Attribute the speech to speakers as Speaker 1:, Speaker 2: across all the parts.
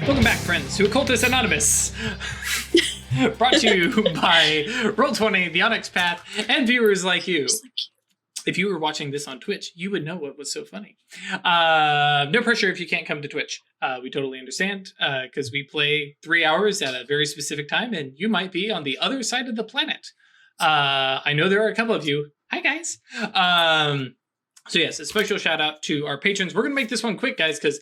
Speaker 1: Welcome back, friends, to Occultists Anonymous. Brought to you by Roll20, The Onyx Path, and viewers like you. If you were watching this on Twitch, you would know what was so funny. No pressure if you can't come to Twitch. We totally understand, because we play 3 hours at a very specific time, and you might be on the other side of the planet. I know there are a couple of you. Hi, guys. So yes, a special shout out to our patrons. We're going to make this one quick, guys, because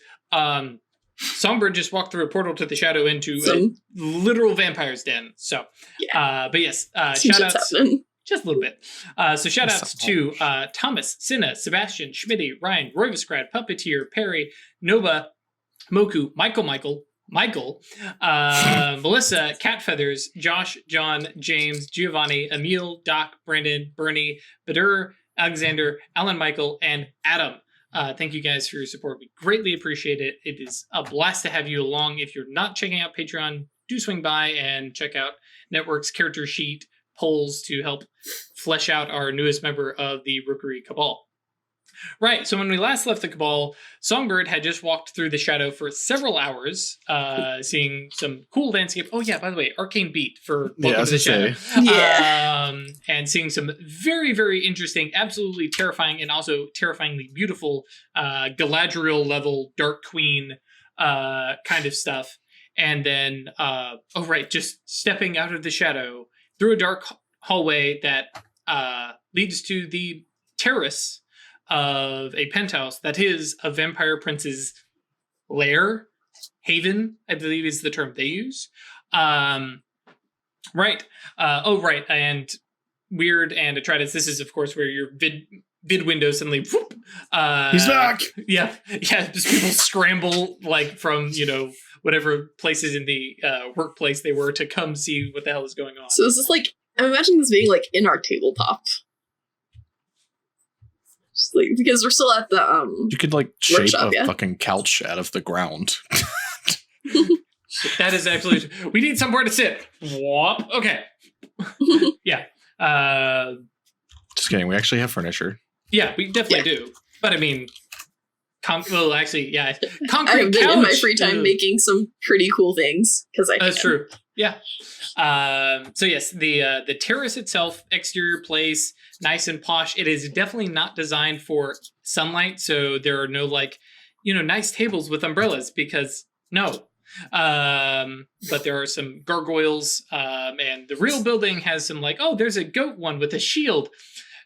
Speaker 1: Songbird just walked through a portal to the shadow into a literal vampire's den. So, yeah. But yes, shout outs. Just a little bit. So shout outs to Thomas, Cinna, Sebastian, Schmitty, Ryan, Roy Visgrad, Puppeteer, Perry, Nova, Moku, Michael, Melissa, Cat Feathers, Josh, John, James, Giovanni, Emil, Doc, Brandon, Bernie, Badur, Alexander, Alan Michael, and Adam. Thank you guys for your support. We greatly appreciate it. It is a blast to have you along. If you're not checking out Patreon, do swing by and check out Network's character sheet polls to help flesh out our newest member of the Rookery cabal. Right, so when we last left the cabal, Songbird had just walked through the shadow for several hours, seeing some cool landscape. Oh yeah, by the way, Arcane Beat for Welcome to the Shadow. And seeing some very, very interesting, absolutely terrifying, and also terrifyingly beautiful Galadriel level Dark Queen kind of stuff. And then, just stepping out of the shadow through a dark hallway that leads to the terrace of a penthouse that is a vampire prince's lair, haven, I believe is the term they use. And Weird and Atreides, this is, of course, where your vid window suddenly, whoop,
Speaker 2: he's back!
Speaker 1: Yeah, just people scramble, like, from, whatever places in the workplace they were to come see what the hell is going on.
Speaker 3: So this is like, I'm imagining this being, like, in our tabletop. Like, because we're still at the
Speaker 2: you could like shape
Speaker 3: workshop,
Speaker 2: a fucking couch out of the ground.
Speaker 1: That is actually, we need somewhere to sit. Whoop. Okay. Yeah.
Speaker 2: Just kidding. We actually have furniture.
Speaker 1: Yeah, we definitely do. But I mean, concrete
Speaker 3: I've
Speaker 1: couch.
Speaker 3: been in my free time making some pretty cool things because I.
Speaker 1: That's true. Yeah. So yes, the terrace itself, exterior place, nice and posh. It is definitely not designed for sunlight, so there are no nice tables with umbrellas because no. But there are some gargoyles, and the real building has some there's a goat one with a shield.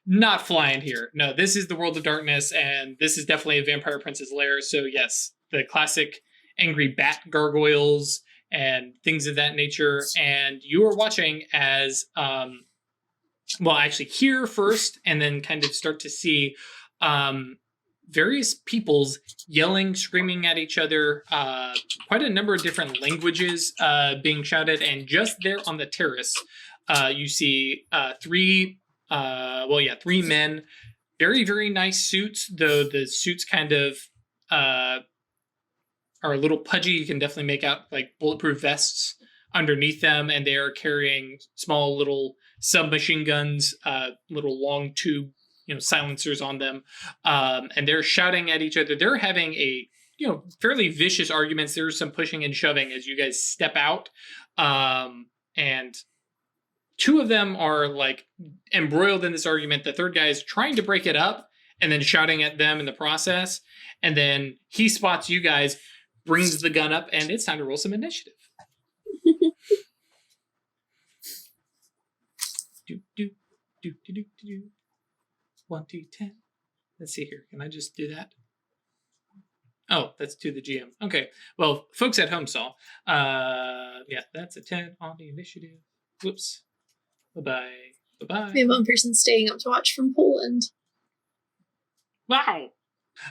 Speaker 1: Not flying here. No, this is the world of darkness, and this is definitely a vampire prince's lair. So yes, the classic angry bat gargoyles and things of that nature. And you are watching as, hear first, and then kind of start to see various peoples yelling, screaming at each other, quite a number of different languages being shouted. And just there on the terrace, you see three men, very, very nice suits, though the suits kind of are a little pudgy. You can definitely make out bulletproof vests underneath them, and they are carrying small little submachine guns, little long tube, silencers on them, and they're shouting at each other. They're having a fairly vicious arguments. There's some pushing and shoving as you guys step out, and two of them are embroiled in this argument. The third guy is trying to break it up and then shouting at them in the process. And then he spots you guys, brings the gun up, and it's time to roll some initiative. do. 1 to 10. Let's see here. Can I just do that? Oh, that's to the GM. Okay. Well, folks at home saw. That's a 10 on the initiative. Whoops. Bye-bye.
Speaker 3: We have one person staying up to watch from Poland.
Speaker 1: Wow.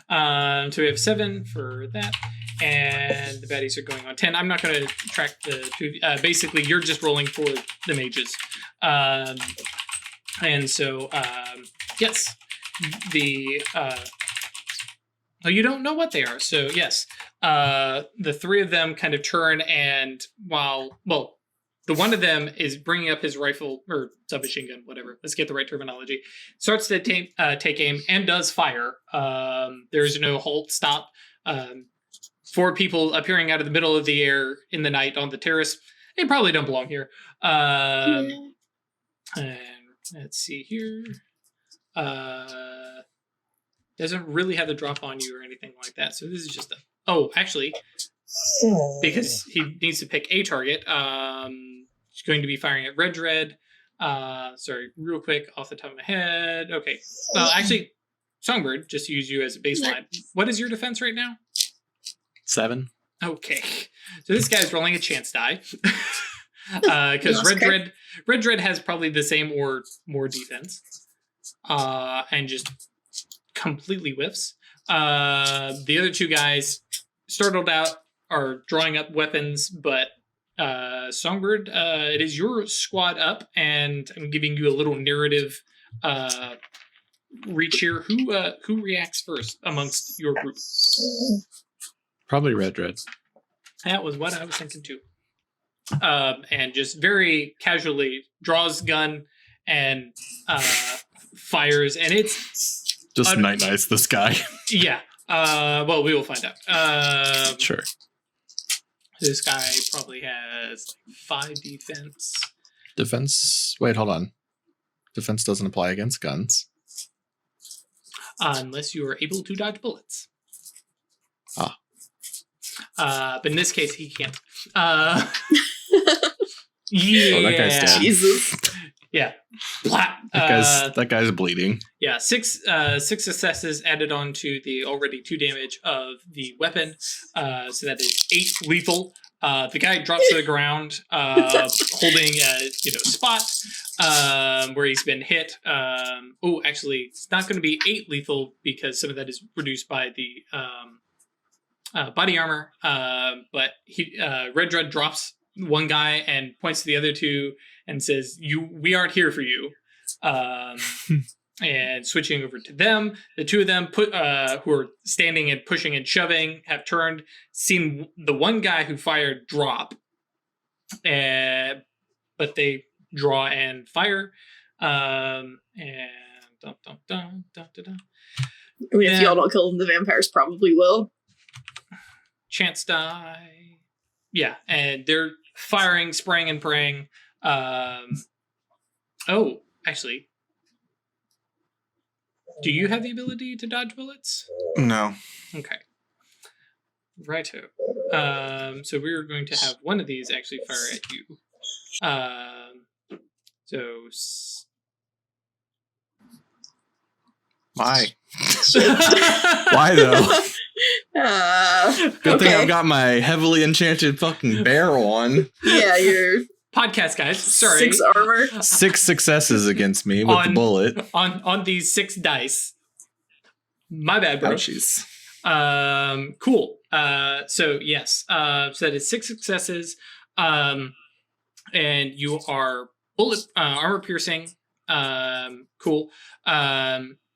Speaker 1: So we have 7 for that, and the baddies are going on 10. I'm not going to track the two. Basically, you're just rolling for the mages. And so, yes, you don't know what they are. So, yes, the three of them kind of turn, and the one of them is bringing up his rifle or submachine gun, whatever. Let's get the right terminology. Starts to take aim and does fire. There's no halt, stop. 4 people appearing out of the middle of the air in the night on the terrace. They probably don't belong here. And let's see here. Doesn't really have the drop on you or anything like that. So this is just a... Oh, actually, because he needs to pick a target, he's going to be firing at Red. Sorry, real quick, off the top of my head. Okay. Well, actually, Songbird, just to use you as a baseline. What is your defense right now?
Speaker 2: 7.
Speaker 1: Okay. So this guy's rolling a chance die. Because Red has probably the same or more defense. And just completely whiffs. The other 2 guys, startled out, are drawing up weapons, but Songbird, it is your squad up, and I'm giving you a little narrative reach here. Who reacts first amongst your group?
Speaker 2: Probably Red.
Speaker 1: That was what I was thinking too. And just very casually draws gun and fires, and it's
Speaker 2: just nice this guy.
Speaker 1: Yeah. Well, we will find out.
Speaker 2: Sure.
Speaker 1: This guy probably has like 5 defense.
Speaker 2: Defense? Wait, hold on. Defense doesn't apply against guns.
Speaker 1: Unless you are able to dodge bullets.
Speaker 2: Ah.
Speaker 1: But in this case, he can't.
Speaker 2: Yeah.
Speaker 1: Oh,
Speaker 2: that guy's dead.
Speaker 3: Jesus.
Speaker 1: Yeah. Blah.
Speaker 2: That guy's bleeding.
Speaker 1: Yeah, 6 successes added on to the already 2 damage of the weapon. So that is 8 lethal. The guy drops to the ground, holding a spot where he's been hit. Actually, it's not going to be 8 lethal because some of that is reduced by the body armor. But Red drops one guy and points to the other 2 and says, "We aren't here for you." And switching over to them, the 2 of them who are standing and pushing and shoving have turned, seen the one guy who fired drop, but they draw and fire. And dun, dun, dun, dun, dun, dun.
Speaker 3: I mean, if y'all don't kill them, the vampires probably will.
Speaker 1: Chance die. Yeah, and they're firing, spraying, and praying. Actually, do you have the ability to dodge bullets?
Speaker 2: No.
Speaker 1: Okay. Righto. So we're going to have one of these actually fire at you.
Speaker 2: Why? Why though? Good thing I've got my heavily enchanted fucking bear on.
Speaker 3: Yeah, you're
Speaker 1: podcast guys. Sorry.
Speaker 3: 6 armor.
Speaker 2: 6 successes against me with the bullet.
Speaker 1: On these 6 dice. My bad, bro.
Speaker 2: Ouchies.
Speaker 1: Cool. So yes. So that is 6 successes. And you are armor piercing. Cool.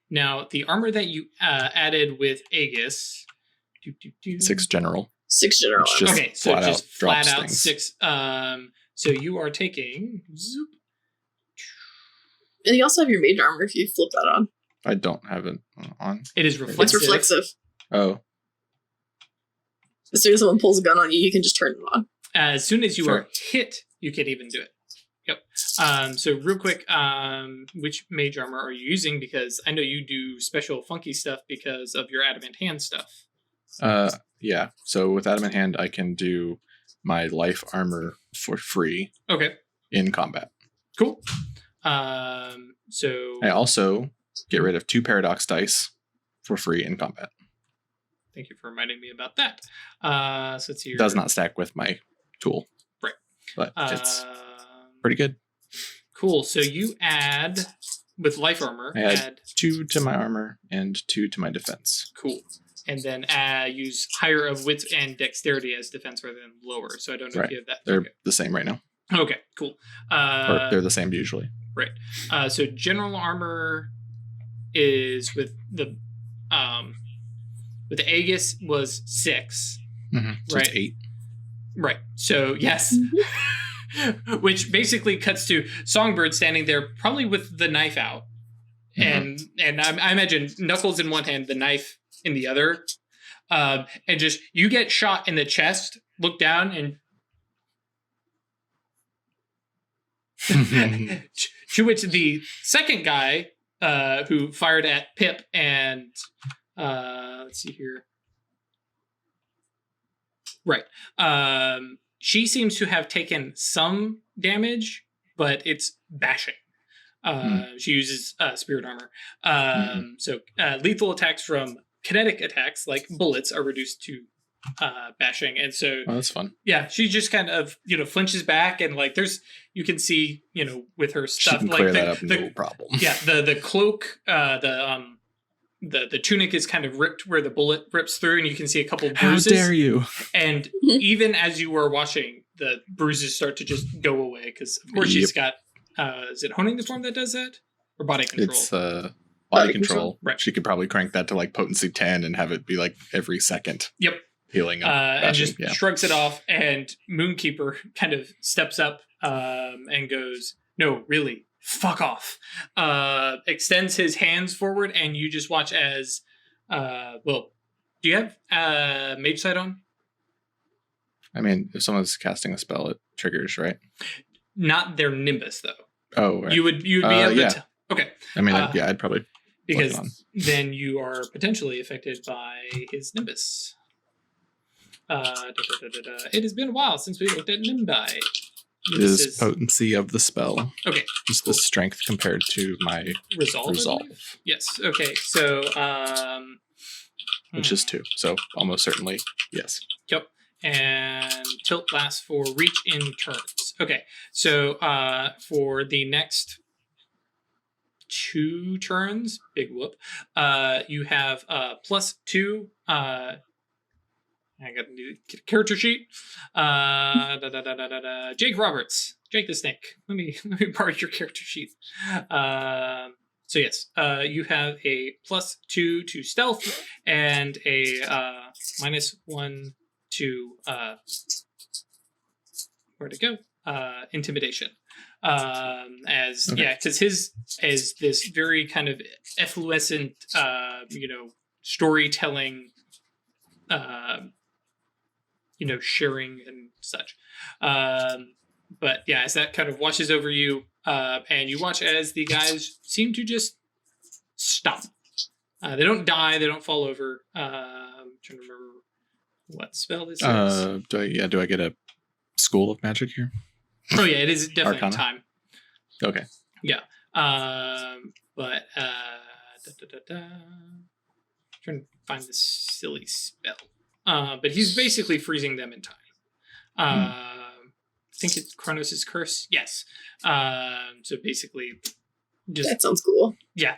Speaker 1: Now the armor that you added with Aegis.
Speaker 2: 6 general.
Speaker 3: 6 general.
Speaker 1: Okay, so just flat out
Speaker 2: things.
Speaker 1: 6. So you are taking. Zoop.
Speaker 3: And you also have your mage armor if you flip that on.
Speaker 2: I don't have it on.
Speaker 1: It is reflexive.
Speaker 3: It's reflexive.
Speaker 2: Oh.
Speaker 3: As soon as someone pulls a gun on you, you can just turn it on.
Speaker 1: As soon as you
Speaker 2: Sure.
Speaker 1: are hit, you can even do it. Yep. So real quick, which mage armor are you using? Because I know you do special funky stuff because of your adamant hand stuff.
Speaker 2: Yeah. So with adamant hand, I can do my life armor for free.
Speaker 1: Okay.
Speaker 2: In combat.
Speaker 1: Cool. So
Speaker 2: I also get rid of 2 paradox dice for free in combat.
Speaker 1: thank you for reminding me about that. So let's see.
Speaker 2: It does not stack with my tool.
Speaker 1: Right.
Speaker 2: But it's pretty good.
Speaker 1: Cool. So you add with life armor.
Speaker 2: I add 2 to my armor and 2 to my defense.
Speaker 1: Cool. And then use higher of wits and dexterity as defense rather than lower. So I don't know if you have that.
Speaker 2: They're the same right now.
Speaker 1: Okay, cool.
Speaker 2: Or they're the same usually.
Speaker 1: Right. So general armor is with the Aegis was 6.
Speaker 2: Mm-hmm. So
Speaker 1: right.
Speaker 2: It's 8.
Speaker 1: Right. So yes. Which basically cuts to Songbird standing there, probably with the knife out. Mm-hmm. And I imagine Knuckles in one hand, the knife in the other. And just you get shot in the chest, look down, and to which the second guy who fired at Pip and let's see here. Right. She seems to have taken some damage, but it's bashing. She uses spirit armor. So lethal attacks from kinetic attacks, like bullets, are reduced to bashing. And so
Speaker 2: that's fun.
Speaker 1: Yeah, she just kind of, flinches back, and like you can see, with her stuff,
Speaker 2: she can
Speaker 1: like
Speaker 2: clear that up, no problem.
Speaker 1: Yeah, the cloak, the tunic is kind of ripped where the bullet rips through, and you can see a couple bruises.
Speaker 2: How dare you?
Speaker 1: And even as you were watching, the bruises start to just go away, because of course she's got is it honing the form that does that, or body control?
Speaker 2: It's body control.
Speaker 1: Right.
Speaker 2: She could probably crank that to like potency 10 and have it be like every second.
Speaker 1: Yep.
Speaker 2: Healing up.
Speaker 1: And just shrugs it off, and Moonkeeper kind of steps up and goes, "No, really, fuck off." Extends his hands forward, and you just watch as do you have Mage Sight on?
Speaker 2: I mean, if someone's casting a spell, it triggers, right?
Speaker 1: Not their Nimbus, though.
Speaker 2: Oh, right.
Speaker 1: You would be able to okay.
Speaker 2: I mean, I'd probably,
Speaker 1: because then you are potentially affected by his Nimbus. It has been a while since we looked at Nimbi.
Speaker 2: It is potency of the spell.
Speaker 1: Okay.
Speaker 2: Just the strength compared to my resolve.
Speaker 1: Yes. Okay. So
Speaker 2: which is 2. So almost certainly yes.
Speaker 1: Yep. And tilt lasts for reach in turns. Okay. So for the next 2 turns, big whoop, you have +2 I got to get a character sheet. Jake Roberts, Jake the Snake. Let me borrow your character sheet. So yes, you have a +2 to stealth and a -1 to where'd it go? Intimidation. Because his is this very kind of efflorescent, storytelling. Sharing and such. But yeah, as that kind of washes over you, and you watch as the guys seem to just stop. They don't die, they don't fall over. I'm trying to remember what spell this is.
Speaker 2: Do I get a School of Magic here?
Speaker 1: Oh yeah, it is definitely
Speaker 2: Arcana?
Speaker 1: time.
Speaker 2: Okay.
Speaker 1: Yeah. But trying to find this silly spell. But he's basically freezing them in time. I think it's Kronos' Curse. Yes. So basically, just
Speaker 3: that sounds cool.
Speaker 1: Yeah.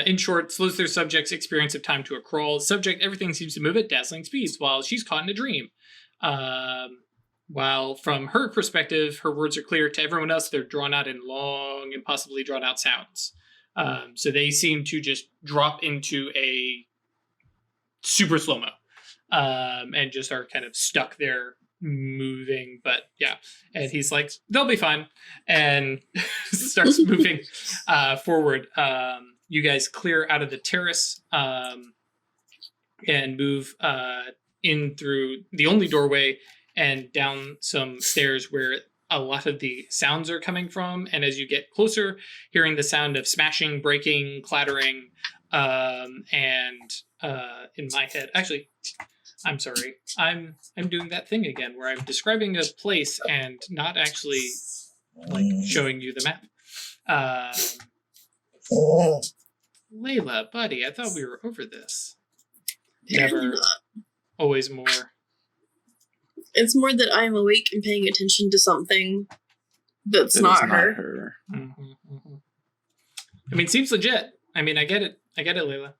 Speaker 1: In short, slows their subject's experience of time to a crawl. Subject, everything seems to move at dazzling speeds while she's caught in a dream. While from her perspective, her words are clear. To everyone else, they're drawn out in long, impossibly drawn out sounds. So they seem to just drop into a super slow-mo. And just are kind of stuck there moving, but yeah. And he's like, they'll be fine. And starts moving forward. You guys clear out of the terrace and move in through the only doorway and down some stairs where a lot of the sounds are coming from. And as you get closer, hearing the sound of smashing, breaking, clattering, and in my head, actually, I'm sorry, I'm doing that thing again where I'm describing a place and not actually like showing you the map. Layla, buddy, I thought we were over this.
Speaker 3: Apparently
Speaker 1: Never,
Speaker 3: not.
Speaker 1: always more.
Speaker 3: It's more that I'm awake and paying attention to something that's
Speaker 2: That
Speaker 3: not
Speaker 2: is
Speaker 3: her.
Speaker 1: I mean, seems legit. I mean, I get it, Layla.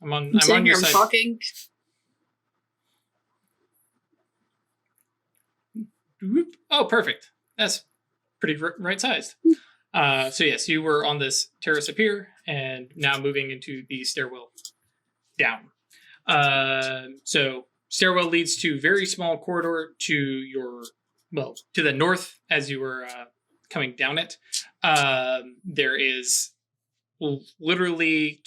Speaker 1: I'm on
Speaker 3: I'm
Speaker 1: your
Speaker 3: I'm
Speaker 1: side.
Speaker 3: talking.
Speaker 1: Whoop. Oh, perfect. That's pretty right sized. So yes, you were on this terrace up here, and now moving into the stairwell down. So stairwell leads to very small corridor to to the north as you were coming down it. There is literally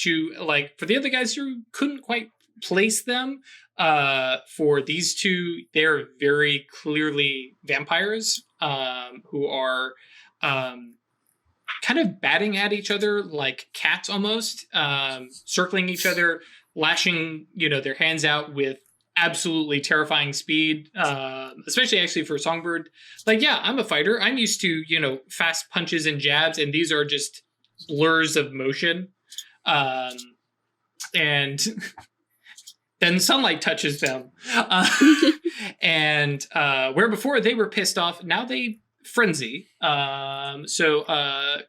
Speaker 1: for the other guys, you couldn't quite place them for these two. They're very clearly vampires who are kind of batting at each other like cats almost, circling each other, lashing, their hands out with absolutely terrifying speed, especially actually for Songbird. Like, yeah, I'm a fighter. I'm used to, fast punches and jabs, and these are just blurs of motion. And then sunlight touches them. And where before they were pissed off, now they frenzy. So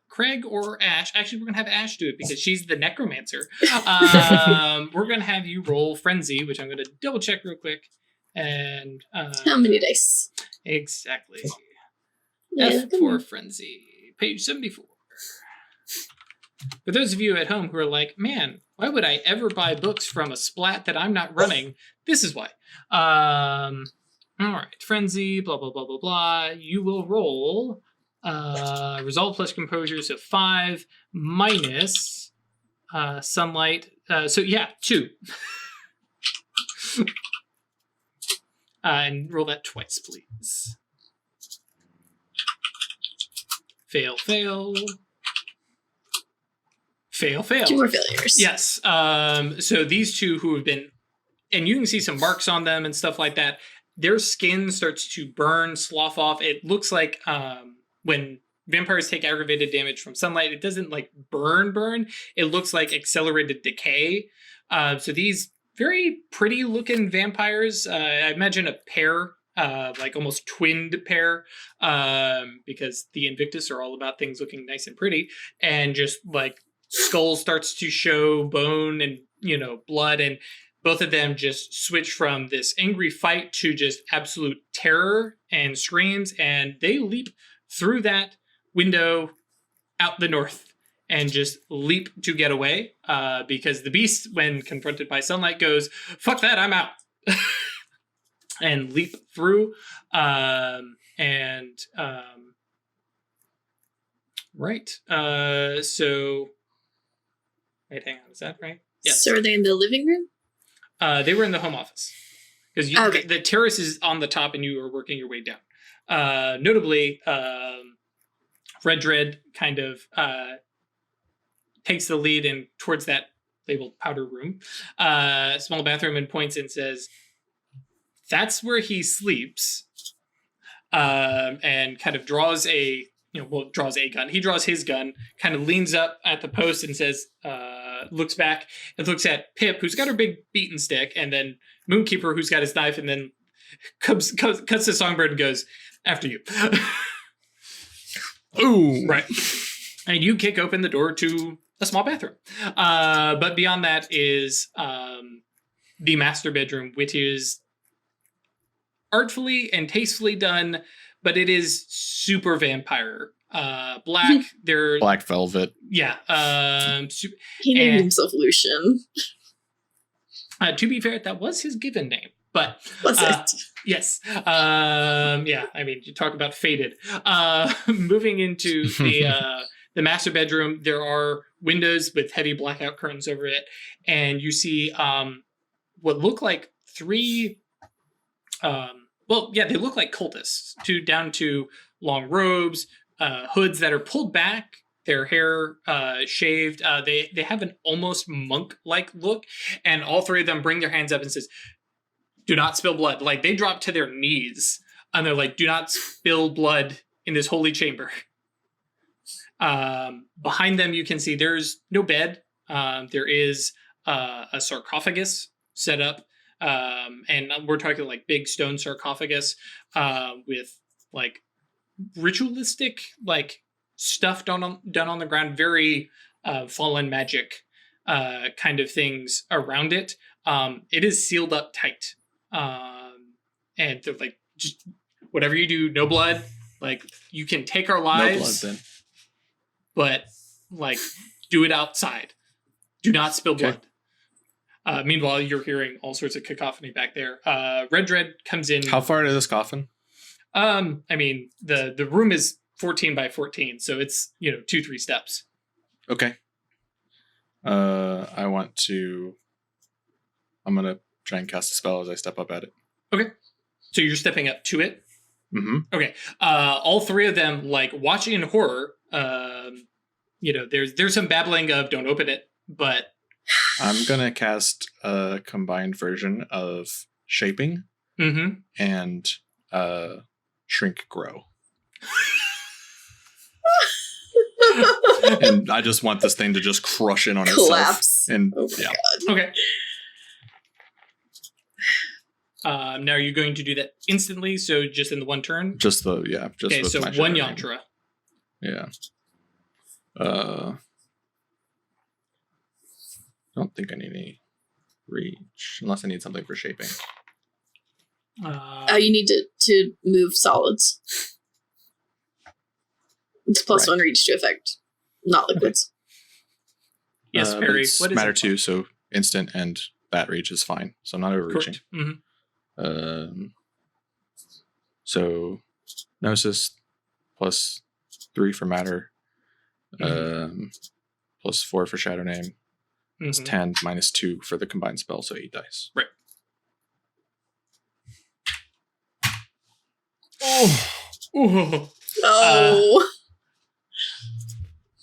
Speaker 1: Craig or Ash, actually we're gonna have Ash do it because she's the necromancer. We're gonna have you roll frenzy, which I'm gonna double check real quick. And
Speaker 3: how many dice?
Speaker 1: Exactly.
Speaker 3: Yeah,
Speaker 1: F4 frenzy, page 74. For those of you at home who are like, man, why would I ever buy books from a splat that I'm not running? This is why. All right, frenzy, blah, blah, blah, blah, blah. You will roll resolve plus composure, so 5 minus sunlight. So yeah, 2. And roll that twice, please. Fail, fail. Fail, fail.
Speaker 3: 2 more failures.
Speaker 1: Yes. So these two who have been, and you can see some marks on them and stuff like that. Their skin starts to burn, slough off. It looks like when vampires take aggravated damage from sunlight, it doesn't like burn. It looks like accelerated decay. So these very pretty looking vampires, I imagine a pair, like almost twinned pair, because the Invictus are all about things looking nice and pretty, and just like skull starts to show bone and, blood, and both of them just switch from this angry fight to just absolute terror and screams, and they leap through that window out the north and just leap to get away, because the beast, when confronted by sunlight, goes, fuck that, I'm out. And leap through. Right. So, wait, hang on, is that right? Yes.
Speaker 3: So are they in the living room?
Speaker 1: They were in the home office because
Speaker 3: Okay.
Speaker 1: the terrace is on the top and you are working your way down. Notably, Red Dread kind of takes the lead and towards that labeled powder room, small bathroom, and points and says, "That's where he sleeps," and kind of draws a gun. He draws his gun, kind of leans up at the post and says, looks back and looks at Pip, who's got her big beaten stick, and then Moonkeeper, who's got his knife, and then cuts to Songbird and goes, after you.
Speaker 2: Ooh.
Speaker 1: Right. And you kick open the door to a small bathroom. But beyond that is the master bedroom, which is artfully and tastefully done, but it is super vampire. Black, they're
Speaker 2: Black velvet.
Speaker 1: Yeah.
Speaker 3: He named himself Lucian.
Speaker 1: To be fair, that was his given name. But
Speaker 3: Was it?
Speaker 1: yes. Yeah, I mean, you talk about faded. Moving into the master bedroom, there are windows with heavy blackout curtains over it, and you see what look like 3 they look like cultists, down to long robes, hoods that are pulled back, their hair shaved. They have an almost monk-like look, and all 3 of them bring their hands up and says, "Do not spill blood." Like, they drop to their knees, and they're like, "Do not spill blood in this holy chamber." Behind them, you can see there's no bed. There is a sarcophagus set up. And we're talking like big stone sarcophagus with like ritualistic like stuff done on the ground, very fallen magic kind of things around it. It is sealed up tight, and they're like, just whatever you do, no blood. Like, you can take our lives,
Speaker 2: No blood, then.
Speaker 1: but like, do it outside. Do not spill blood. Meanwhile, you're hearing all sorts of cacophony back there. Red Dread comes in.
Speaker 2: How far to this coffin?
Speaker 1: I mean, the room is 14 by 14, so it's 2-3 steps.
Speaker 2: Okay. I want to I'm going to try and cast a spell as I step up at it.
Speaker 1: Okay. So you're stepping up to it?
Speaker 2: Mm-hmm.
Speaker 1: Okay. All three of them, like, watch in horror. There's some babbling of don't open it, but...
Speaker 2: I'm going to cast a combined version of Shaping and Shrink Grow. And I just want this thing to just crush in on itself.
Speaker 3: Collapse.
Speaker 2: And
Speaker 3: God.
Speaker 1: Okay. Now you're going to do that instantly, so just in the one turn?
Speaker 2: Just
Speaker 1: okay, so one yantra.
Speaker 2: Yeah. I don't think I need any reach, unless I need something for shaping.
Speaker 3: You need to move solids. It's plus one reach to effect, not liquids.
Speaker 1: Yes, Perry.
Speaker 2: What is matter 2, so instant and that reach is fine. So I'm not overreaching.
Speaker 1: Mm-hmm.
Speaker 2: So Gnosis plus 3 for matter, plus 4 for Shadow Name. It's 10 minus 2 for the combined spell, so 8 dice.
Speaker 1: Right.
Speaker 3: Oh.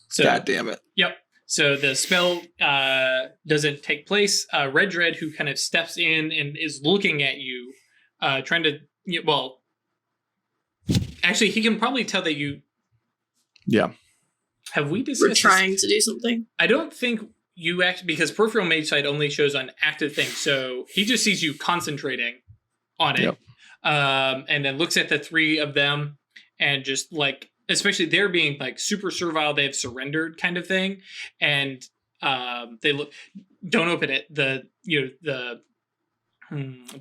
Speaker 1: So,
Speaker 2: God damn it.
Speaker 1: Yep. So the spell doesn't take place. Red Dread, who kind of steps in and is looking at you, trying to, well, actually, he can probably tell that you...
Speaker 2: Yeah.
Speaker 1: Have we discussed
Speaker 3: We're trying to do something?
Speaker 1: I don't think you act, because Peripheral Mage Sight only shows on active things, so he just sees you concentrating on it.
Speaker 2: Yep.
Speaker 1: And then looks at the three of them and just like, especially they're being like super servile, they've surrendered kind of thing. And they look, don't open it. The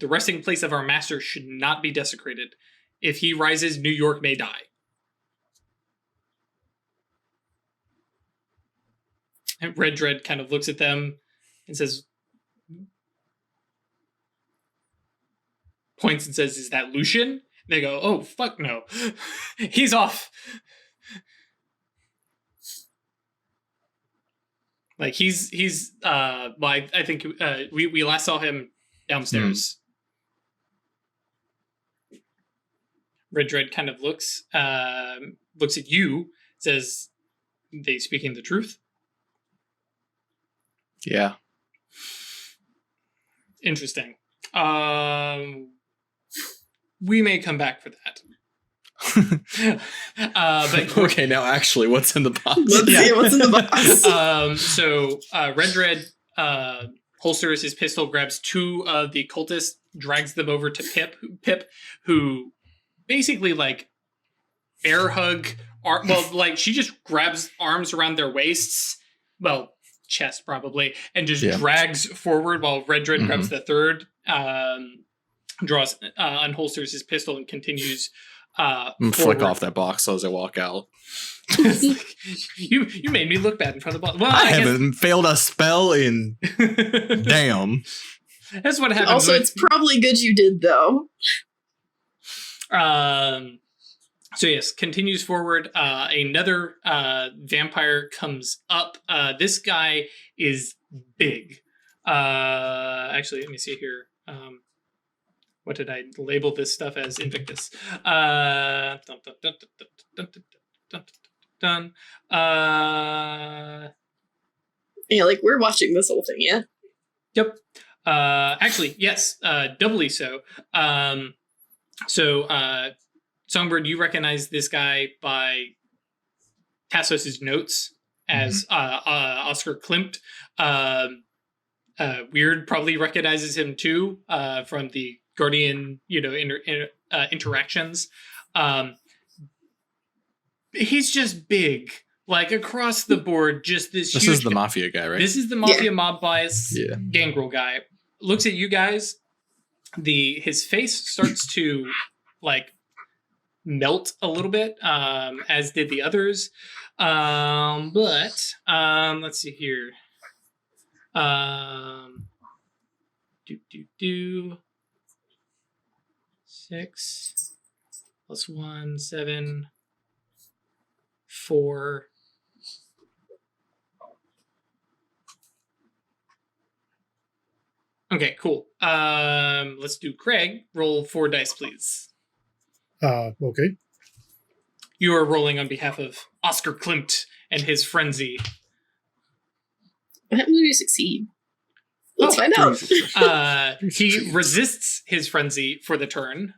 Speaker 1: resting place of our master should not be desecrated. If he rises, New York may die. And Red Dread kind of looks at them and says, points and says, "Is that Lucian?" They go, "Oh, fuck no. He's off." Like he's like, I think we last saw him downstairs. Red Dread kind of looks at you, says, "They speaking the truth?"
Speaker 2: Yeah.
Speaker 1: Interesting. We may come back for that. But
Speaker 2: okay, now actually, what's in the box?
Speaker 3: Let's see what's in the box.
Speaker 1: So Red Dread holsters his pistol, grabs two of the cultists, drags them over to Pip, who basically like bear hug. Like she just grabs arms around their waists. Well, chest probably, and just drags forward while Red Dread grabs the third, unholsters his pistol and continues
Speaker 2: flick off that box as I walk out.
Speaker 1: you made me look bad in front of the box. Well,
Speaker 2: I haven't failed a spell in damn.
Speaker 1: That's what happened.
Speaker 3: Also, it's probably good you did though.
Speaker 1: So yes, continues forward. Another vampire comes up. This guy is big. Actually, let me see here. What did I label this stuff as? Invictus. Yeah,
Speaker 3: like we're watching this whole thing, yeah?
Speaker 1: Yep. Actually, yes, doubly so. Songbird, you recognize this guy by Tassos' notes as Oscar Klimt. Weird probably recognizes him too from the Guardian, interactions. He's just big, like across the board. Just this.
Speaker 2: This is the mafia guy, right?
Speaker 1: This is the mafia mob bias gangrel guy. Looks at you guys. His face starts to like melt a little bit, as did the others. But let's see here. 6 plus 1, 7, 4. Okay, cool. Let's do Craig. Roll 4 dice, please.
Speaker 4: Okay.
Speaker 1: You are rolling on behalf of Oscar Klimt and his frenzy.
Speaker 3: What happens when you succeed? Let's find out.
Speaker 1: He resists his frenzy for the turn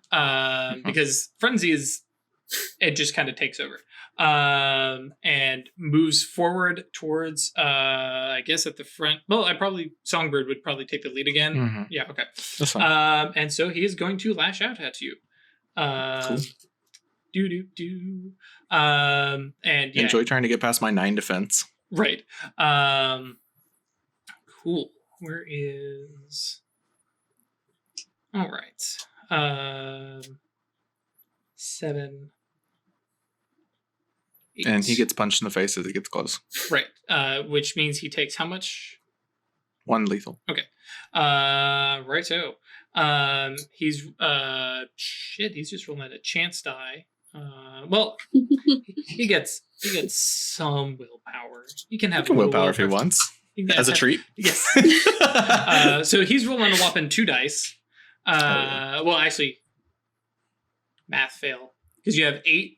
Speaker 1: because frenzy it just kind of takes over and moves forward towards, I guess at the front. Well, Songbird would probably take the lead again.
Speaker 2: Mm-hmm.
Speaker 1: Yeah, okay.
Speaker 2: That's fine.
Speaker 1: And so he is going to lash out at you.
Speaker 2: Cool.
Speaker 1: And yeah.
Speaker 2: Enjoy trying to get past my 9 defense.
Speaker 1: Right. Cool. Where is... All right. 7... 8.
Speaker 2: And he gets punched in the face as he gets close.
Speaker 1: Right. Which means he takes how much?
Speaker 2: 1 lethal.
Speaker 1: Okay. Righto. He's he's just rolling a chance die. Well, he gets some willpower. He can have
Speaker 2: willpower if he wants. As a treat.
Speaker 1: Yes. So he's rolling a whopping 2 dice. Well, actually, math fail because you have 8.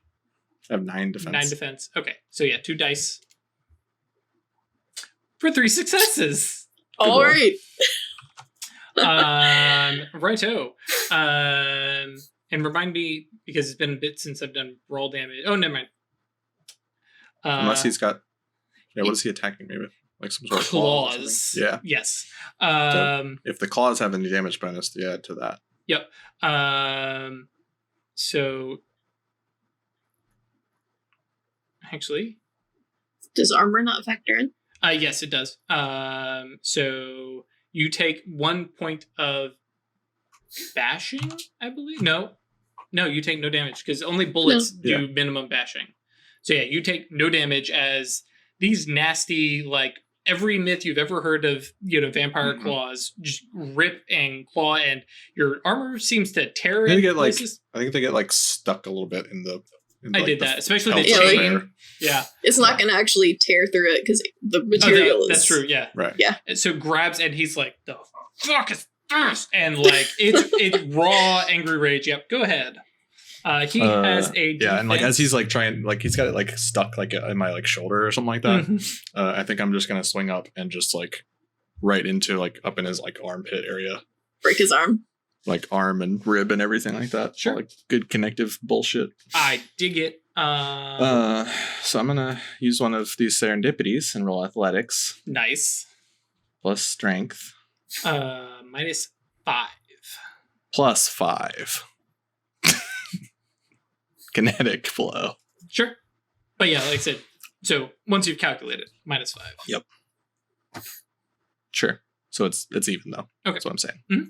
Speaker 2: I have 9 defense.
Speaker 1: 9 defense. Okay, so yeah, 2 dice for 3 successes.
Speaker 3: All right.
Speaker 1: Righto. And remind me, because it's been a bit since I've done brawl damage. Oh, never mind.
Speaker 2: Unless he's got... Yeah, what is he attacking me with? Like some sort of
Speaker 1: claws.
Speaker 2: Yeah.
Speaker 1: Yes.
Speaker 2: So if the claws have any damage bonus to add to that.
Speaker 1: Yep. So... Actually...
Speaker 3: Does armor not factor in?
Speaker 1: Yes, it does. So you take 1 point of bashing, I believe. No, you take no damage because only bullets do minimum bashing. So yeah, you take no damage as these nasty, like every myth you've ever heard of, vampire claws just rip and claw, and your armor seems to tear in places.
Speaker 2: I think they get like stuck a little bit in the.
Speaker 1: I did that, especially the
Speaker 3: chain.
Speaker 1: Layer. Yeah,
Speaker 3: it's not going to actually tear through it because the material is.
Speaker 1: That's true. Yeah,
Speaker 2: right.
Speaker 3: Yeah.
Speaker 1: And so grabs, and he's like, "The fuck is this?" And like it's raw angry rage. Yep, go ahead. He has a defense.
Speaker 2: And like as he's like trying, like he's got it like stuck like in my like shoulder or something like that.
Speaker 1: Mm-hmm.
Speaker 2: I think I'm just gonna swing up and just like right into like up in his like armpit area,
Speaker 3: break his arm.
Speaker 2: Like arm and rib and everything like that.
Speaker 1: Sure.
Speaker 2: Like good connective bullshit.
Speaker 1: I dig it.
Speaker 2: So I'm gonna use one of these serendipities and roll athletics.
Speaker 1: Nice.
Speaker 2: Plus strength.
Speaker 1: -5.
Speaker 2: Plus 5. Kinetic blow.
Speaker 1: Sure. But yeah, like I said, so once you've calculated, -5.
Speaker 2: Yep. Sure. So it's even though.
Speaker 1: Okay.
Speaker 2: That's what I'm saying.
Speaker 1: Mm-hmm.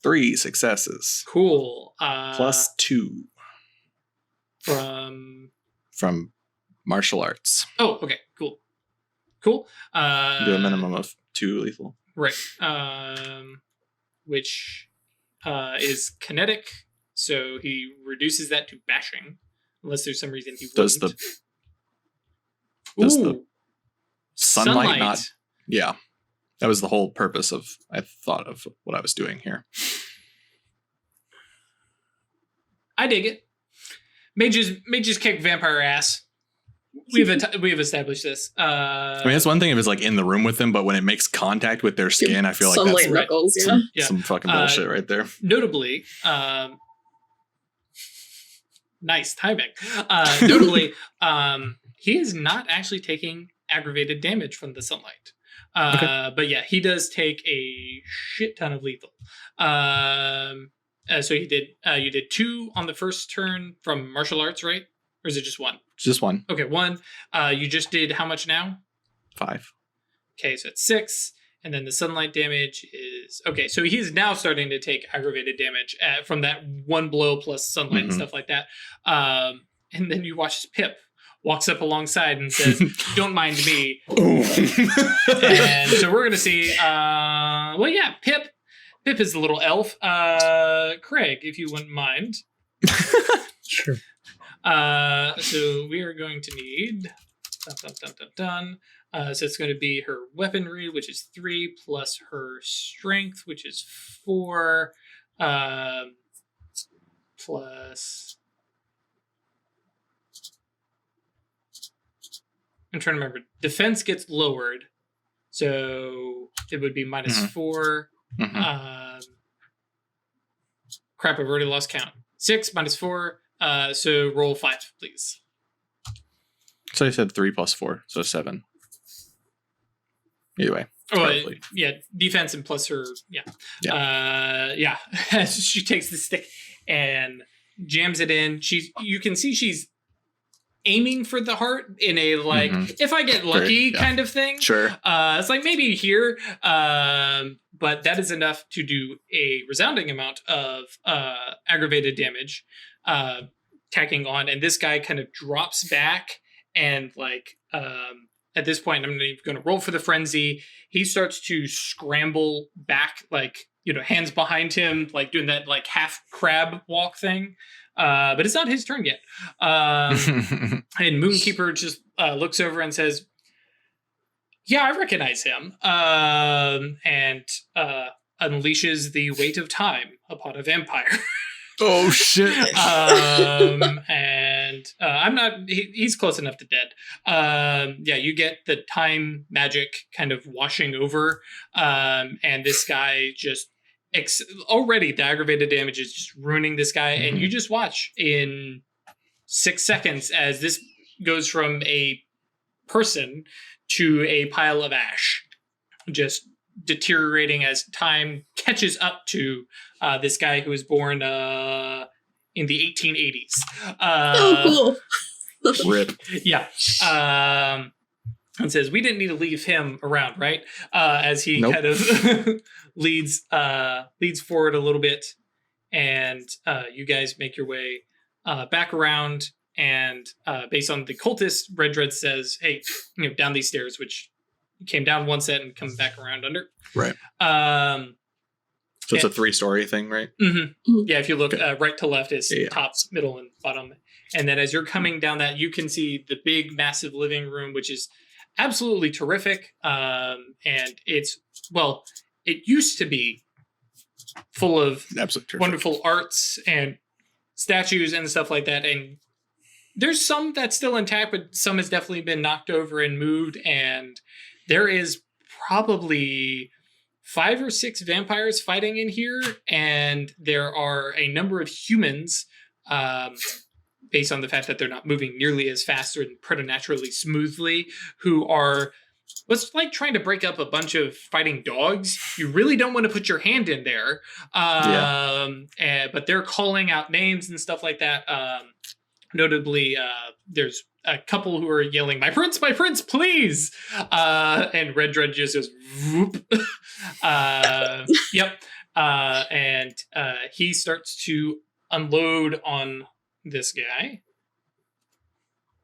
Speaker 2: 3 successes.
Speaker 1: Cool.
Speaker 2: Plus 2.
Speaker 1: From
Speaker 2: martial arts.
Speaker 1: Oh, okay. Cool. Do
Speaker 2: a minimum of 2 lethal.
Speaker 1: Right. Which is kinetic, so he reduces that to bashing, unless there's some reason he
Speaker 2: does
Speaker 1: wouldn't.
Speaker 2: Does the sunlight not? Yeah. That was the whole purpose of, I thought of what I was doing here.
Speaker 1: I dig it. Mages kick vampire ass. We've established this.
Speaker 2: I mean, it's one thing if it's like in the room with them, but when it makes contact with their skin, I feel like
Speaker 3: sunlight
Speaker 2: that's
Speaker 3: knuckles,
Speaker 2: some fucking bullshit right there.
Speaker 1: Notably, nice timing. Notably, he is not actually taking aggravated damage from the sunlight. But yeah, he does take a shit ton of lethal. So you did 2 on the first turn from martial arts, right? Or is it just 1?
Speaker 2: Just 1.
Speaker 1: Okay, 1. You just did how much now?
Speaker 2: 5.
Speaker 1: Okay, so it's 6. And then the sunlight damage is... Okay, so he's now starting to take aggravated damage from that 1 blow plus sunlight and stuff like that. And then you watch Pip walks up alongside and says, "Don't mind me." And so we're going to see... Pip is a little elf. Craig, if you wouldn't mind.
Speaker 4: Sure.
Speaker 1: So we are going to need So it's going to be her weaponry, which is 3, plus her strength, which is 4, plus... I'm trying to remember. Defense gets lowered, so it would be minus 4. Crap, I've already lost count. 6 minus 4. So roll 5, please.
Speaker 2: So I said 3 plus 4, so 7. Either way.
Speaker 1: Oh, yeah, defense and plus her, yeah. She takes the stick and jams it in. You can see she's aiming for the heart in a if I get lucky kind of thing.
Speaker 2: Sure.
Speaker 1: It's like maybe here, but that is enough to do a resounding amount of aggravated damage, tacking on, and this guy kind of drops back and at this point, I'm not even going to roll for the frenzy. He starts to scramble back, hands behind him, doing that half crab walk thing. But it's not his turn yet. And Moonkeeper just looks over and says, "Yeah, I recognize him," and unleashes the weight of time upon a vampire.
Speaker 2: Oh shit!
Speaker 1: And I'm not. He's close enough to dead. You get the time magic kind of washing over, and this guy just already the aggravated damage is just ruining this guy, and you just watch in 6 seconds as this goes from a person to a pile of ash, just deteriorating as time catches up to this guy who was born in the 1880s.
Speaker 3: Oh, cool.
Speaker 2: Rip.
Speaker 1: Yeah. And says, "We didn't need to leave him around, right?" As he kind of leads forward a little bit, and you guys make your way back around. And based on the cultist, Red Dread says, "Hey, down these stairs," which came down one set and come back around under.
Speaker 2: Right. So it's a 3-story thing, right?
Speaker 1: Mm-hmm. Yeah, if you look right to left is top, middle, and bottom. And then as you're coming down that, you can see the big, massive living room, which is absolutely terrific. And it used to be full of wonderful arts and statues and stuff like that. And there's some that's still intact, but some has definitely been knocked over and moved. And there is probably 5 or 6 vampires fighting in here, and there are a number of humans, based on the fact that they're not moving nearly as fast and preternaturally smoothly, who are like trying to break up a bunch of fighting dogs. You really don't want to put your hand in there, but they're calling out names and stuff like that. Notably, there's a couple who are yelling, my prince, please!" And Red Dread just goes, "Whoop." Yep. And he starts to unload on this guy.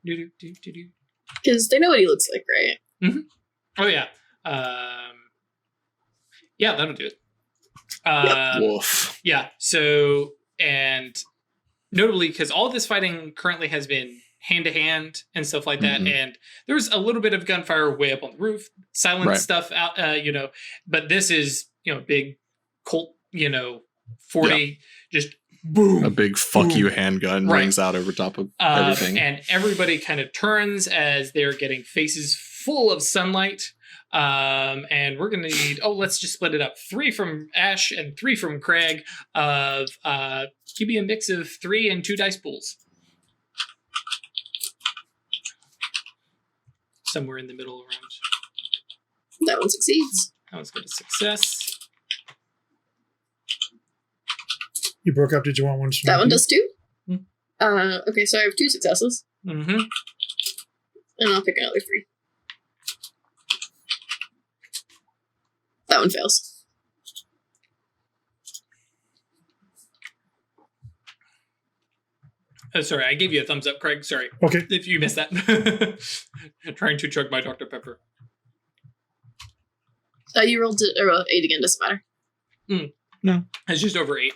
Speaker 3: Because they know what he looks like, right?
Speaker 1: Mm-hmm. Oh, yeah. Yeah, that'll do it.
Speaker 2: Woof.
Speaker 1: Yeah, so, and notably, because all this fighting currently has been hand-to-hand and stuff like that, and there's a little bit of gunfire way up on the roof, silent stuff out, but this is, big Colt, 40, just boom.
Speaker 2: A big fuck you handgun rings out over top of everything.
Speaker 1: And everybody kind of turns as they're getting faces full of sunlight. And we're going to need, let's just split it up. 3 from Ash and 3 from Craig of, give me a mix of 3 and 2 dice pools. Somewhere in the middle around.
Speaker 3: That one succeeds.
Speaker 1: That one's got a success.
Speaker 4: You broke up. Did you want one?
Speaker 3: That one does 2?
Speaker 1: Mm-hmm.
Speaker 3: Okay, so I have 2 successes.
Speaker 1: Mm-hmm.
Speaker 3: And I'll pick another 3. That one fails.
Speaker 1: Oh, sorry, I gave you a thumbs up, Craig. Sorry.
Speaker 4: Okay.
Speaker 1: If you missed that. Trying to chug my Dr. Pepper.
Speaker 3: You rolled 8 again, doesn't matter.
Speaker 2: No.
Speaker 1: It's just over 8.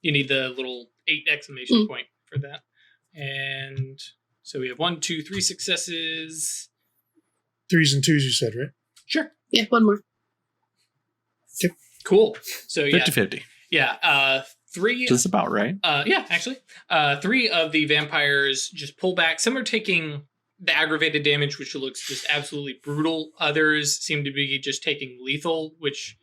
Speaker 1: You need the little 8 exclamation point for that. And so we have 1, 2, 3 successes.
Speaker 4: 3s and 2s, you said, right?
Speaker 1: Sure.
Speaker 3: Yeah, one more.
Speaker 1: Cool. So
Speaker 2: 50-50.
Speaker 1: Yeah. 3.
Speaker 2: Just about right.
Speaker 1: Yeah, actually. 3 of the vampires just pull back. Some are taking the aggravated damage, which looks just absolutely brutal. Others seem to be just taking lethal, which,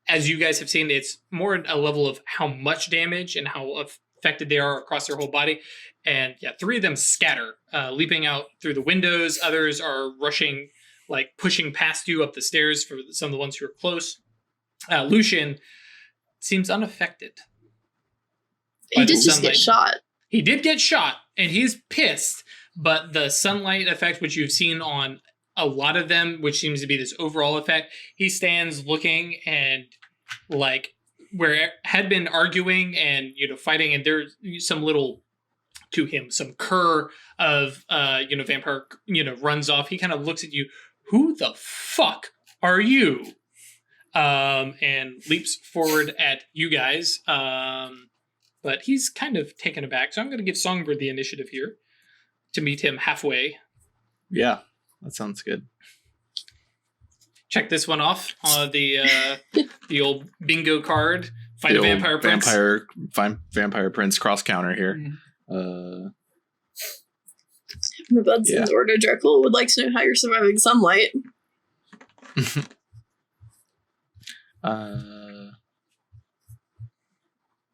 Speaker 1: as you guys have seen, it's more a level of how much damage and how affected they are across their whole body. And yeah, 3 of them scatter, leaping out through the windows. Others are rushing, like pushing past you up the stairs for some of the ones who are close. Lucian seems unaffected.
Speaker 3: He did just get shot.
Speaker 1: He did get shot, and he's pissed. But the sunlight effect, which you've seen on a lot of them, which seems to be this overall effect, he stands looking and like where had been arguing and fighting, and there's some little to him, some cur of vampire runs off. He kind of looks at you. Who the fuck are you? And leaps forward at you guys. But he's kind of taken aback, so I'm going to give Songbird the initiative here to meet him halfway.
Speaker 2: Yeah, that sounds good.
Speaker 1: Check this one off on the old bingo card. Find a vampire prince.
Speaker 2: Vampire prince cross counter here.
Speaker 3: Buds in Order Dreckle would like to know how you're surviving sunlight.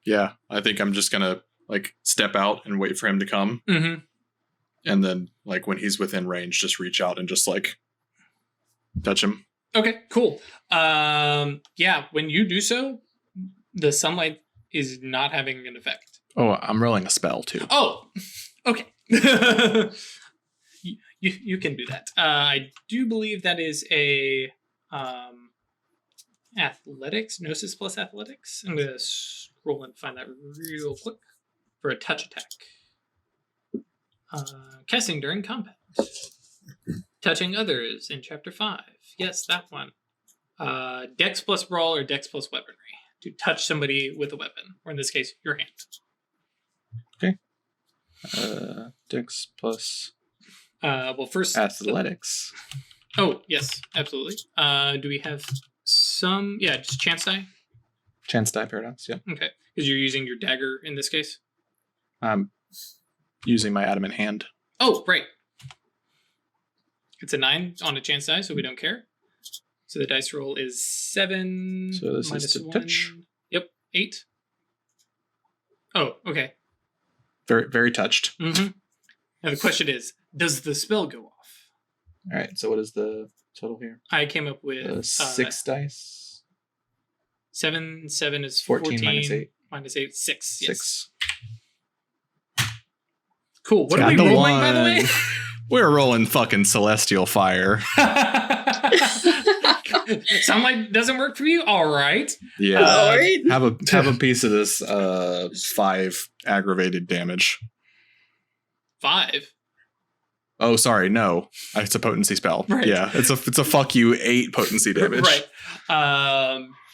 Speaker 2: Yeah, I think I'm just gonna step out and wait for him to come.
Speaker 1: Mm-hmm.
Speaker 2: And then, when he's within range, just reach out and just, touch him.
Speaker 1: Okay, cool. Yeah, when you do so, the sunlight is not having an effect.
Speaker 2: Oh, I'm rolling a spell, too.
Speaker 1: Oh, okay. you can do that. I do believe that is a athletics, Gnosis plus athletics. I'm going to scroll and find that real quick for a touch attack. Casting during combat. Touching others in Chapter 5. Yes, that one. Dex plus brawl or Dex plus weaponry. To touch somebody with a weapon. Or in this case, your hand.
Speaker 2: Okay. Dex plus...
Speaker 1: well, first...
Speaker 2: athletics.
Speaker 1: Oh, yes, absolutely. Do we have some... Yeah, just chance die?
Speaker 2: Chance die paradox, yeah.
Speaker 1: Okay. Because you're using your dagger in this case?
Speaker 2: Using my adamant hand.
Speaker 1: Oh, right. It's a 9 on a chance die, so we don't care. So the dice roll is 7.
Speaker 2: So this
Speaker 1: minus
Speaker 2: is to
Speaker 1: 1.
Speaker 2: touch.
Speaker 1: Yep, 8. Oh, okay.
Speaker 2: Very, very touched.
Speaker 1: Mm-hmm. Now the question is, does the spell go off?
Speaker 2: All right. So what is the total here?
Speaker 1: I came up with
Speaker 2: 6 dice.
Speaker 1: 7 is
Speaker 2: 14 minus 8.
Speaker 1: Minus 8, 6. Yes.
Speaker 2: 6.
Speaker 1: Cool. What are we rolling, by the way?
Speaker 2: We're rolling fucking celestial fire.
Speaker 1: Sunlight doesn't work for you? All right.
Speaker 2: Yeah.
Speaker 3: All right.
Speaker 2: Have a piece of this 5 aggravated damage.
Speaker 1: 5?
Speaker 2: Oh, sorry. No. It's a potency spell.
Speaker 1: Right.
Speaker 2: Yeah. It's a fuck you 8 potency damage.
Speaker 1: Right.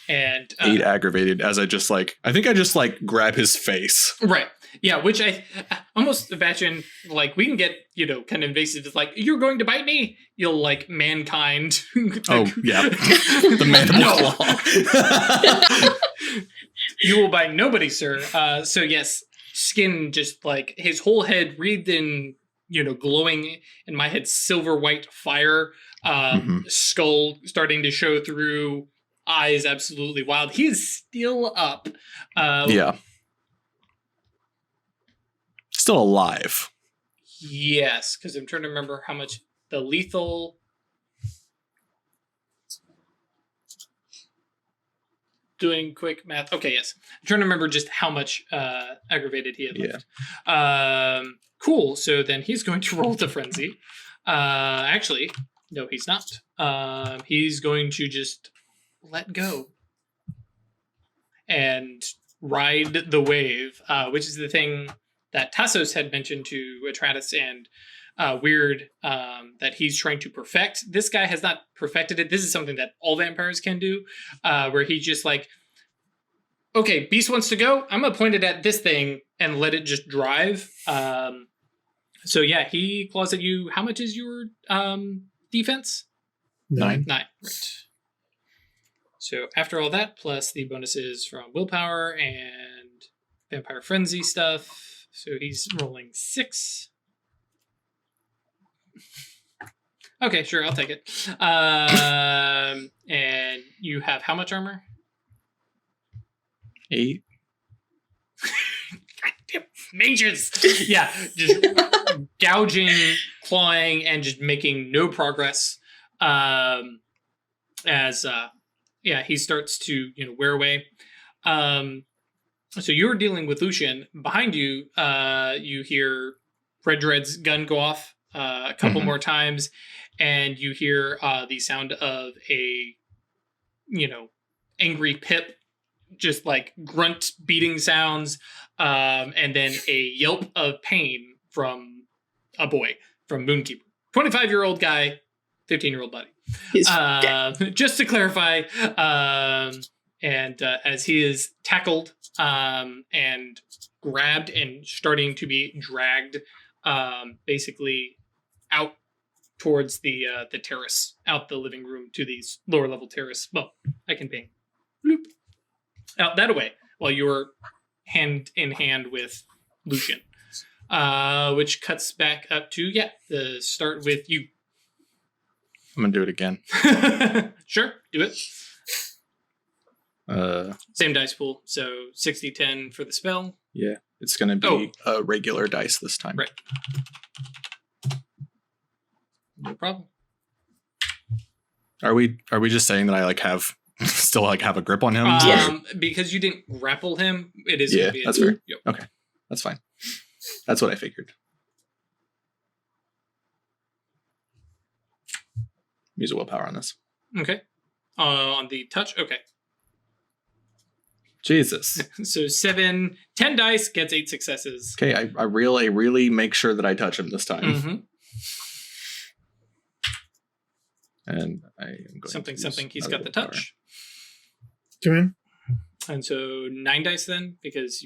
Speaker 1: And
Speaker 2: 8 aggravated as I think I just grab his face.
Speaker 1: Right. Yeah, which I almost imagine, we can get, kind of invasive. It's you're going to bite me? You'll, mankind.
Speaker 2: Oh, yeah. The mandible claw.
Speaker 1: You will bite nobody, sir. So, yes, skin just, his whole head wreathed in, glowing, in my head, silver white fire. Skull starting to show through. Eyes absolutely wild. He is still up.
Speaker 2: Yeah. Still alive.
Speaker 1: Yes, because I'm trying to remember how much the lethal... Doing quick math. Okay, yes. I'm trying to remember just how much aggravated he had left. Yeah. Cool. So then he's going to roll the frenzy. Actually, no, he's not. He's going to just let go and ride the wave, which is the thing that Tassos had mentioned to Atratus and Weird that he's trying to perfect. This guy has not perfected it. This is something that all vampires can do, where he's just okay, Beast wants to go. I'm going to point it at this thing and let it just drive. So yeah, he claws at you. How much is your defense?
Speaker 4: 9.
Speaker 1: 9, right. So after all that, plus the bonuses from willpower and vampire frenzy stuff, so he's rolling 6. Okay, sure, I'll take it. And you have how much armor?
Speaker 2: 8.
Speaker 1: Goddamn mages! Yeah, just gouging, clawing, and just making no progress. As he starts to wear away. So you're dealing with Lucian. Behind you, you hear Redred's gun go off a couple more times, and you hear the sound of a angry Pip, just like grunt beating sounds, and then a yelp of pain from a boy, from Moonkeeper. 25-year-old guy, 15-year-old buddy. Just to clarify, and as he is tackled and grabbed and starting to be dragged basically out towards the terrace, out the living room to the lower level terrace. Well, I can ping. Bloop. Out that way while you're hand in hand with Lucian. Which cuts back up to, the start with you.
Speaker 2: I'm going to do it again.
Speaker 1: Sure, do it.
Speaker 2: Uh,
Speaker 1: Same dice pool, so 60-10 for the spell.
Speaker 2: Yeah, it's going to be a regular dice this time.
Speaker 1: Right. No problem.
Speaker 2: Are we just saying that I still have a grip on him?
Speaker 1: Because you didn't grapple him, it is.
Speaker 2: Yeah, that's fair.
Speaker 1: Yep.
Speaker 2: Okay, that's fine. That's what I figured. Use a willpower on this.
Speaker 1: Okay. On the touch, okay.
Speaker 2: Jesus.
Speaker 1: So 10 dice gets 8 successes.
Speaker 2: Okay, I really make sure that I touch him this time.
Speaker 1: Mm-hmm.
Speaker 2: And I am going
Speaker 1: something. He's got the touch.
Speaker 4: Come in.
Speaker 1: And so 9 dice then, because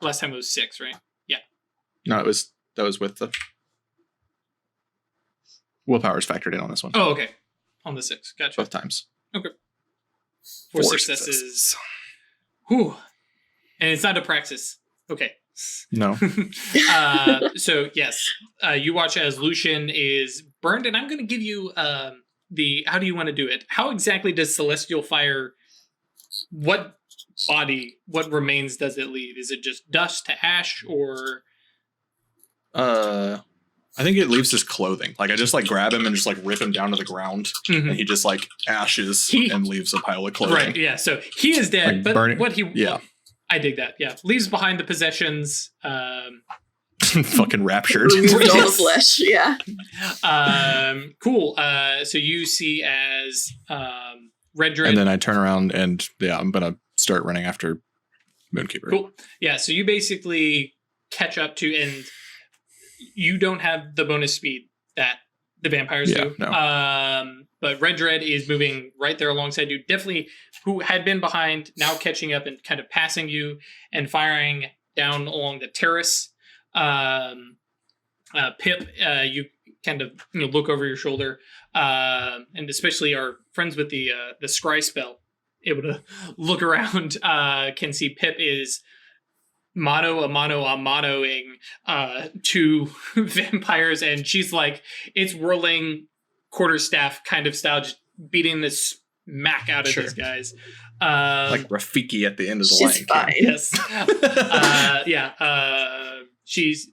Speaker 1: last time it was 6, right? Yeah.
Speaker 2: No, that was with the willpower's factored in on this one.
Speaker 1: Oh, okay. On the 6, gotcha.
Speaker 2: Both times.
Speaker 1: Okay. 4 successes. Whew. And it's not a praxis. Okay.
Speaker 2: No.
Speaker 1: So yes, you watch as Lucian is burned, and I'm going to give you how do you want to do it? How exactly does Celestial Fire, what remains does it leave? Is it just dust to ash, or?
Speaker 2: I think it leaves his clothing. I just grab him and just rip him down to the ground, and he just ashes and leaves a pile of clothing.
Speaker 1: Right. Yeah. So he is dead, but
Speaker 2: burning.
Speaker 1: what he?
Speaker 2: Yeah.
Speaker 1: I dig that. Yeah. Leaves behind the possessions.
Speaker 2: Fucking raptured.
Speaker 3: Removed all the flesh. Yeah.
Speaker 1: Cool. So you see as Redred,
Speaker 2: and then I turn around and I'm gonna start running after Moonkeeper.
Speaker 1: Cool. Yeah. So you basically catch up to, and you don't have the bonus speed that the vampires do.
Speaker 2: No.
Speaker 1: But Redred is moving right there alongside you. Definitely, who had been behind, now catching up and kind of passing you and firing down along the terrace. Pip, you kind of look over your shoulder, and especially our friends with the scry spell, able to look around, can see Pip is manoing 2 vampires, and she's it's whirling quarterstaff kind of style, just beating the smack out of these guys.
Speaker 2: Like Rafiki at the end of the
Speaker 3: She's
Speaker 2: Lion King.
Speaker 1: Yes. She's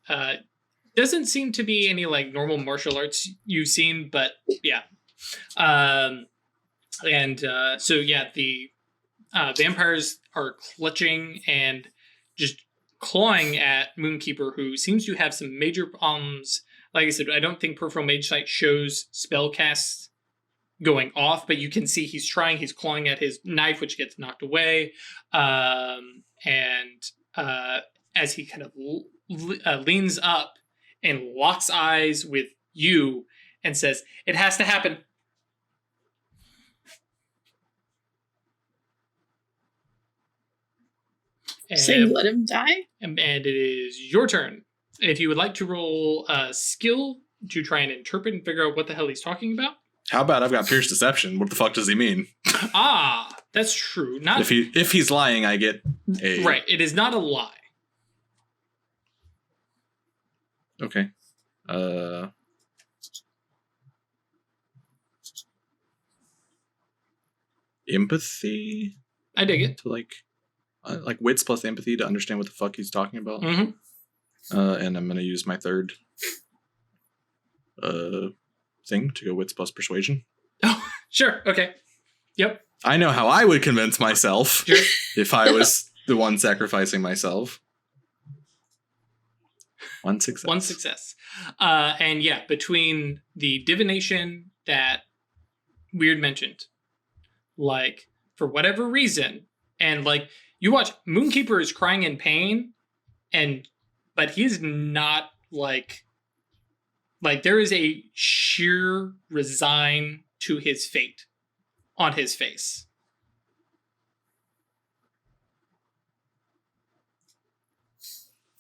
Speaker 1: doesn't seem to be any normal martial arts you've seen, but yeah. The vampires are clutching and just clawing at Moonkeeper, who seems to have some major problems. Like I said, I don't think Peripheral Mage Sight shows spell casts going off, but you can see he's clawing at his knife, which gets knocked away. As he kind of leans up and locks eyes with you and says, "It has to happen."
Speaker 3: Saying let him die?
Speaker 1: And it is your turn. If you would like to roll a skill to try and interpret and figure out what the hell he's talking about.
Speaker 2: How about I've got Pierce Deception? What the fuck does he mean?
Speaker 1: Ah, that's true. Not
Speaker 2: if he's lying, I get a...
Speaker 1: Right, it is not a lie.
Speaker 2: Okay. Empathy?
Speaker 1: I dig it.
Speaker 2: To like wits plus empathy to understand what the fuck he's talking about.
Speaker 1: Mm-hmm.
Speaker 2: And I'm going to use my third thing to go wits plus persuasion.
Speaker 1: Oh, sure. Okay. Yep.
Speaker 2: I know how I would convince myself
Speaker 1: Sure.
Speaker 2: if I was the one sacrificing myself. One success.
Speaker 1: One success. And yeah, between the divination that Weird mentioned, like, for whatever reason, and like, you watch, Moonkeeper is crying in pain, but he's not like there is a sheer resign to his fate on his face.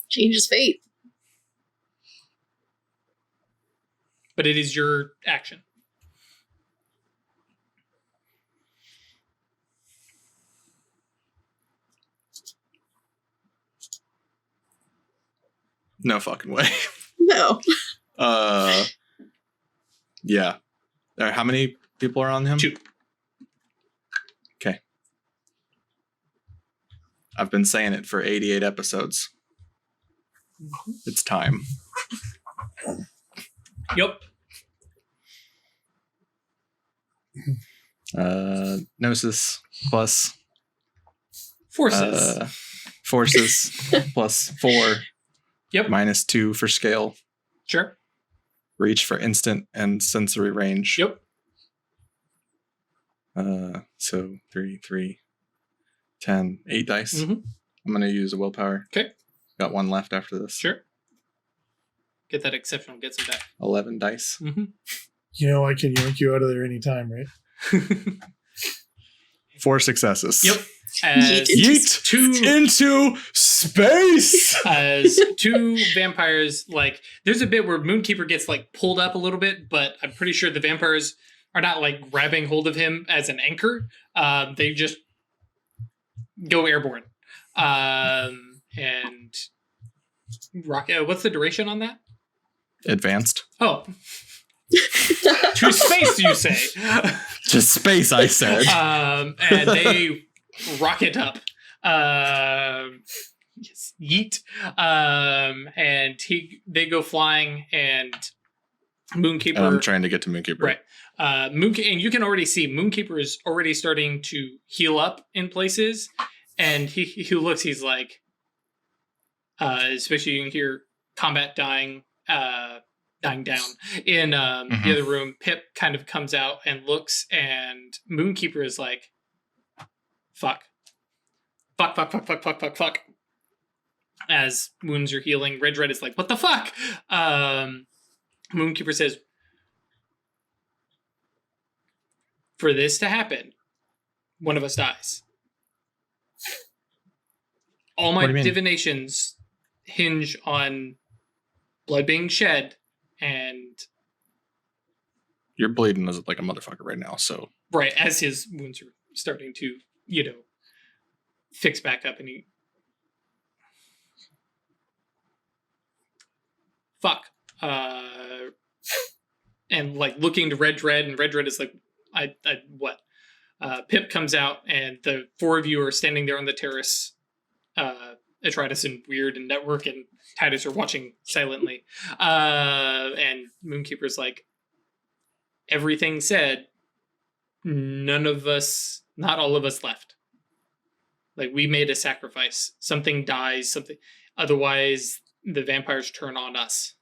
Speaker 3: Change his fate.
Speaker 1: But it is your action.
Speaker 2: No fucking way.
Speaker 3: No.
Speaker 2: Yeah. How many people are on him?
Speaker 1: 2.
Speaker 2: Okay. I've been saying it for 88 episodes. It's time.
Speaker 1: Yep.
Speaker 2: Gnosis plus
Speaker 1: Forces.
Speaker 2: forces plus 4.
Speaker 1: Yep.
Speaker 2: -2 for scale.
Speaker 1: Sure.
Speaker 2: Reach for instant and sensory range.
Speaker 1: Yep.
Speaker 2: So 3, 10, 8 dice.
Speaker 1: Mm-hmm.
Speaker 2: I'm going to use a willpower.
Speaker 1: Okay.
Speaker 2: Got 1 left after this.
Speaker 1: Sure. Get that exceptional. Get some back.
Speaker 2: 11 dice.
Speaker 1: Mm-hmm.
Speaker 4: You know I can yank you out of there anytime, right?
Speaker 2: 4 successes.
Speaker 1: Yep. As
Speaker 2: Yeet into space.
Speaker 1: As 2 vampires, like, there's a bit where Moonkeeper gets like pulled up a little bit, but I'm pretty sure the vampires are not like grabbing hold of him as an anchor. They just go airborne. And rocket. What's the duration on that?
Speaker 2: Advanced.
Speaker 1: Oh. To space, you say?
Speaker 2: To space, I said.
Speaker 1: And they rocket up. Yes, yeet. And they go flying, and Moonkeeper.
Speaker 2: And I'm trying to get to Moonkeeper.
Speaker 1: Right. And you can already see Moonkeeper is already starting to heal up in places, and he looks. He's like, especially you can hear combat dying down in the other room. Pip kind of comes out and looks, and Moonkeeper is like, fuck. As wounds are healing, Red is like, what the fuck? Moonkeeper says, for this to happen, one of us dies. All my divinations hinge on blood being shed, and
Speaker 2: you're bleeding like a motherfucker right now, so
Speaker 1: right as his wounds are starting to, fix back up, and he and like looking to Red, and Red is like, I what? Pip comes out, and the 4 of you are standing there on the terrace. Atreides and Weird and Network and Titus are watching silently. And Moonkeeper's like, everything said, not all of us left. Like, we made a sacrifice. Something dies, otherwise the vampires turn on us.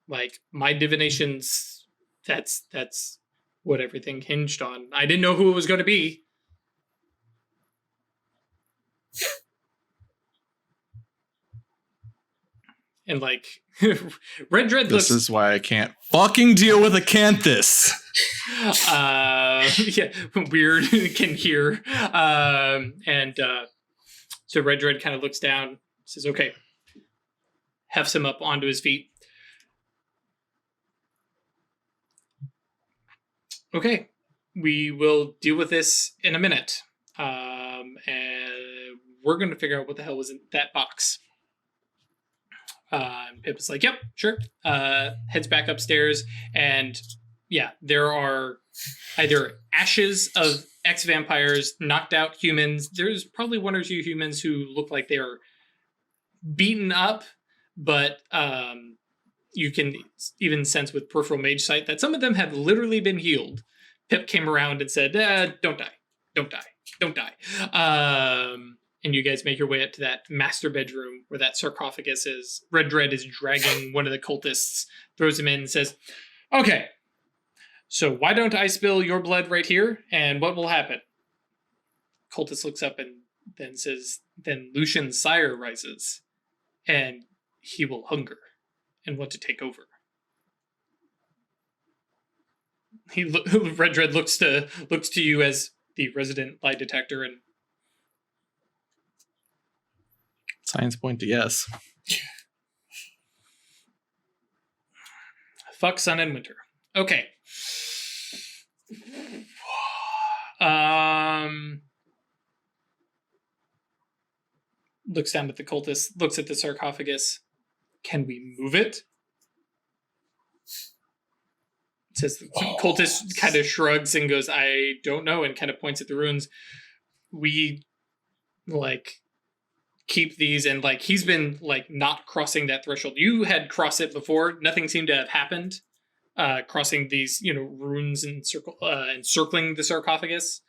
Speaker 1: Like, my divinations, that's what everything hinged on. I didn't know who it was going to be. And like, Red looks...
Speaker 2: This is why I can't fucking deal with Acanthus.
Speaker 1: Yeah, Weird can hear. So Red kind of looks down, says, okay, hefts him up onto his feet. Okay. We will deal with this in a minute. And we're going to figure out what the hell was in that box. Pip is like, yep, sure. Heads back upstairs. And yeah, there are either ashes of ex-vampires, knocked out humans. There's probably one or two humans who look like they are beaten up, but you can even sense with peripheral mage sight that some of them have literally been healed. Pip came around and said, don't die, don't die, don't die. And you guys make your way up to that master bedroom where that sarcophagus is. Red Dread is dragging one of the cultists, throws him in and says, okay, so why don't I spill your blood right here, and what will happen? Cultist looks up and then says, then Lucian's sire rises, and he will hunger and want to take over. Red Dread looks to you as the resident lie detector, and
Speaker 2: signs point to yes.
Speaker 1: Fuck sun and winter. Okay. Looks down at the cultist, looks at the sarcophagus. Can we move it? Says the cultist kind of shrugs and goes, I don't know, and kind of points at the ruins. We keep these, and he's been not crossing that threshold. You had crossed it before. Nothing seemed to have happened. Crossing these, runes and encircling the sarcophagus.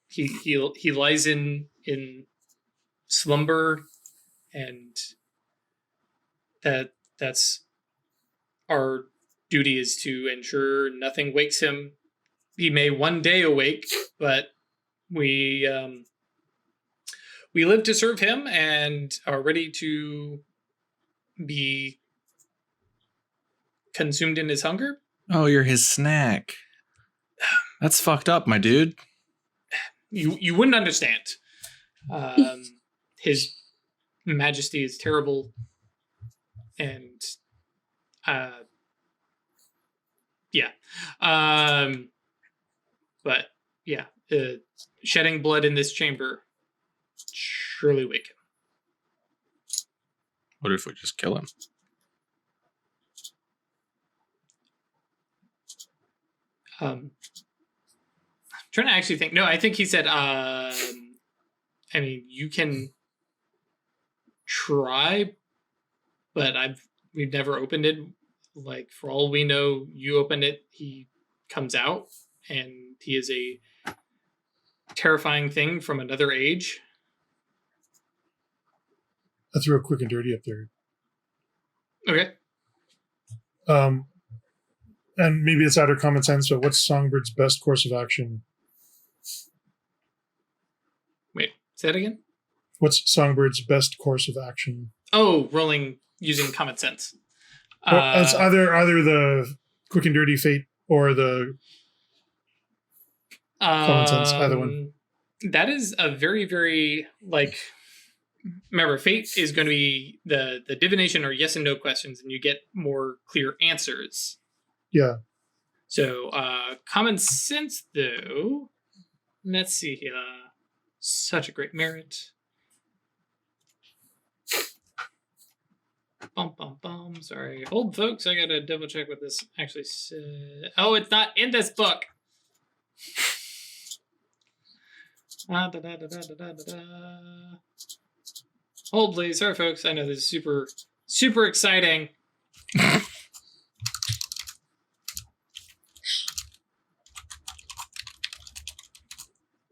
Speaker 1: He lies in slumber, and that's our duty, is to ensure nothing wakes him. He may one day awake, but we live to serve him and are ready to be consumed in his hunger.
Speaker 2: Oh, you're his snack. That's fucked up, my dude.
Speaker 1: You wouldn't understand. His majesty is terrible, and yeah. But yeah, shedding blood in this chamber surely wake him.
Speaker 2: What if we just kill him?
Speaker 1: I'm trying to actually think. No, I think he said, you can try, but we've never opened it. For all we know, you open it, he comes out, and he is a terrifying thing from another age.
Speaker 4: I threw a quick and dirty up there.
Speaker 1: Okay.
Speaker 4: And maybe it's out of common sense, but what's Songbird's best course of action?
Speaker 1: Wait, say it again?
Speaker 4: What's Songbbird's best course of action?
Speaker 1: Oh, rolling using common sense.
Speaker 4: Well, it's either the quick and dirty fate or the common sense, either one.
Speaker 1: That is a very, very, remember, fate is going to be the divination or yes and no questions, and you get more clear answers.
Speaker 4: Yeah.
Speaker 1: So, common sense, though, let's see here. Such a great merit. Bum. Sorry. Hold, folks. I gotta double check what this actually said. Oh, it's not in this book. Hold, please. Sorry, folks. I know this is super, super exciting.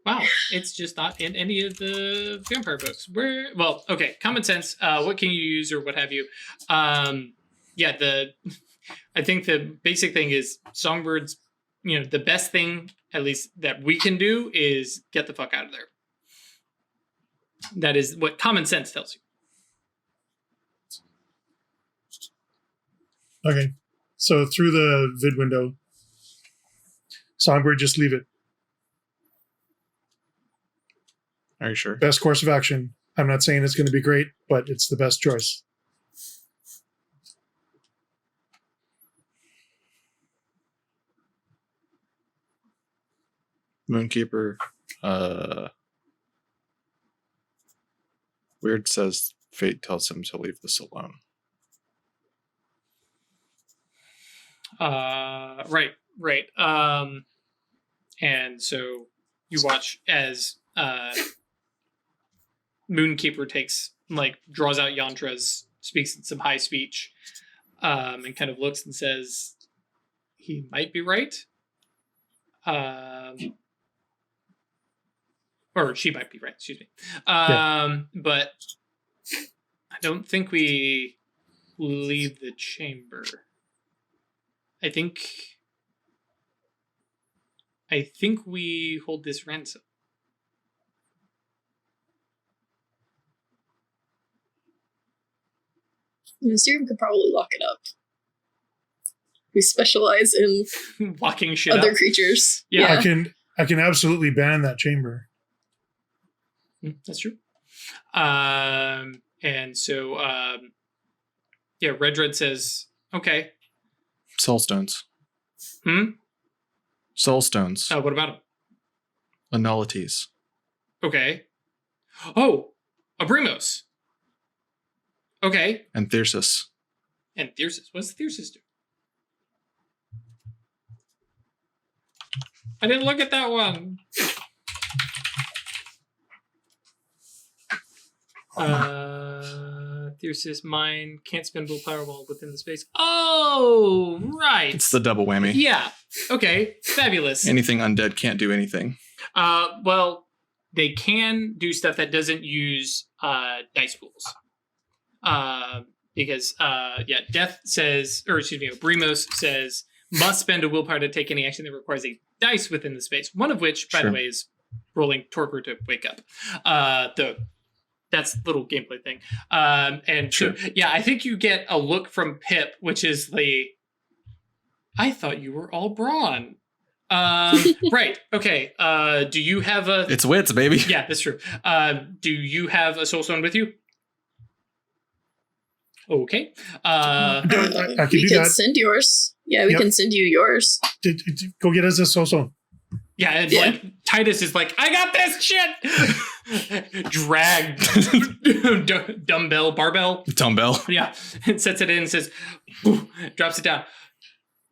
Speaker 1: Wow, it's just not in any of the vampire books. Common sense. What can you use or what have you? I think the basic thing is Songbird's, the best thing, at least that we can do, is get the fuck out of there. That is what common sense tells
Speaker 4: you. Okay. So through the vid window, Songbird, just leave it.
Speaker 2: Are you sure?
Speaker 4: Best course of action. I'm not saying it's going to be great, but it's the best choice.
Speaker 2: Moonkeeper. Weird says fate tells him to leave this alone.
Speaker 1: Right. And so you watch as Moonkeeper draws out yantras, speaks in some high speech, and kind of looks and says, he might be right. Or she might be right, excuse me. But I don't think we leave the chamber. I think we hold this ransom.
Speaker 3: The Mysterium could probably lock it up. We specialize in
Speaker 1: locking shit
Speaker 3: other
Speaker 1: up.
Speaker 3: creatures.
Speaker 1: Yeah.
Speaker 4: I can absolutely ban that chamber.
Speaker 1: That's true. And so, Red says, okay.
Speaker 2: Soulstones. Soulstones.
Speaker 1: What about them?
Speaker 2: Nullities.
Speaker 1: Okay. Oh, Abrimos. Okay.
Speaker 2: And Thyrsus.
Speaker 1: What's Thyrsus do? I didn't look at that one. Thyrsus, mine, can't spend willpower while within the space. Oh, right.
Speaker 2: It's the double whammy.
Speaker 1: Yeah. Okay. Fabulous.
Speaker 2: Anything undead can't do anything.
Speaker 1: Well, they can do stuff that doesn't use dice pools. Because Death says, Brimos says, must spend a willpower to take any action that requires a dice within the space. One of which, by the way, is rolling Torpor to wake up. That's a little gameplay thing. And sure. I think you get a look from Pip, which is I thought you were all brawn. Right. Okay. Do you have a...
Speaker 2: It's wits, baby.
Speaker 1: Yeah, that's true. Do you have a soulstone with you? Okay.
Speaker 4: I can
Speaker 3: we
Speaker 4: do
Speaker 3: can
Speaker 4: that.
Speaker 3: send yours. Yeah, we can send you yours.
Speaker 4: Go get us a soulstone.
Speaker 1: Yeah, and Titus is like, I got this shit! Drag barbell. Yeah, and sets it in and says, drops it down.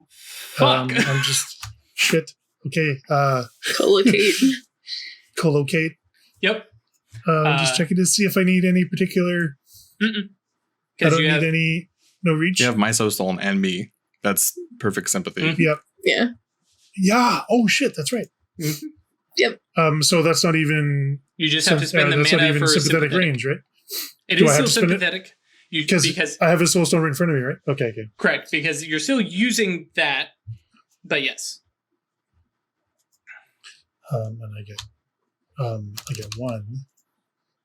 Speaker 1: Fuck.
Speaker 4: I'm just, shit. Okay. Collocate.
Speaker 1: Yep.
Speaker 4: I'm just checking to see if I need any particular... I don't need no reach.
Speaker 2: You have my soulstone and me. That's perfect sympathy.
Speaker 1: Mm-hmm.
Speaker 3: Yeah.
Speaker 4: Yeah. Oh shit, that's right.
Speaker 1: Mm-hmm.
Speaker 3: Yep.
Speaker 4: So that's not even.
Speaker 1: You just have to spend the mana for
Speaker 4: sympathetic range, right?
Speaker 1: It is still sympathetic. Because
Speaker 4: I have a soulstone right in front of me, right? Okay.
Speaker 1: Correct, because you're still using that, but yes.
Speaker 4: And I get one.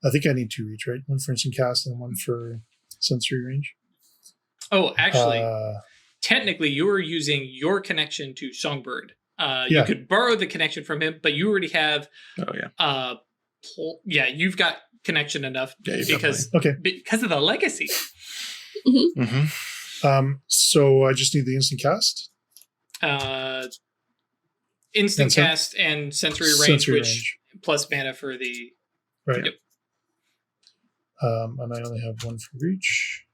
Speaker 4: I think I need 2 reach, right? One for instant cast and one for sensory range.
Speaker 1: Oh, actually, technically, you are using your connection to Songbird. You could borrow the connection from him, but you already have.
Speaker 2: Oh yeah.
Speaker 1: You've got connection enough because of the legacy.
Speaker 4: So I just need the instant cast.
Speaker 1: Instant cast and sensory range, plus mana for the.
Speaker 4: Right.
Speaker 1: Yep.
Speaker 4: And I only have 1 for reach.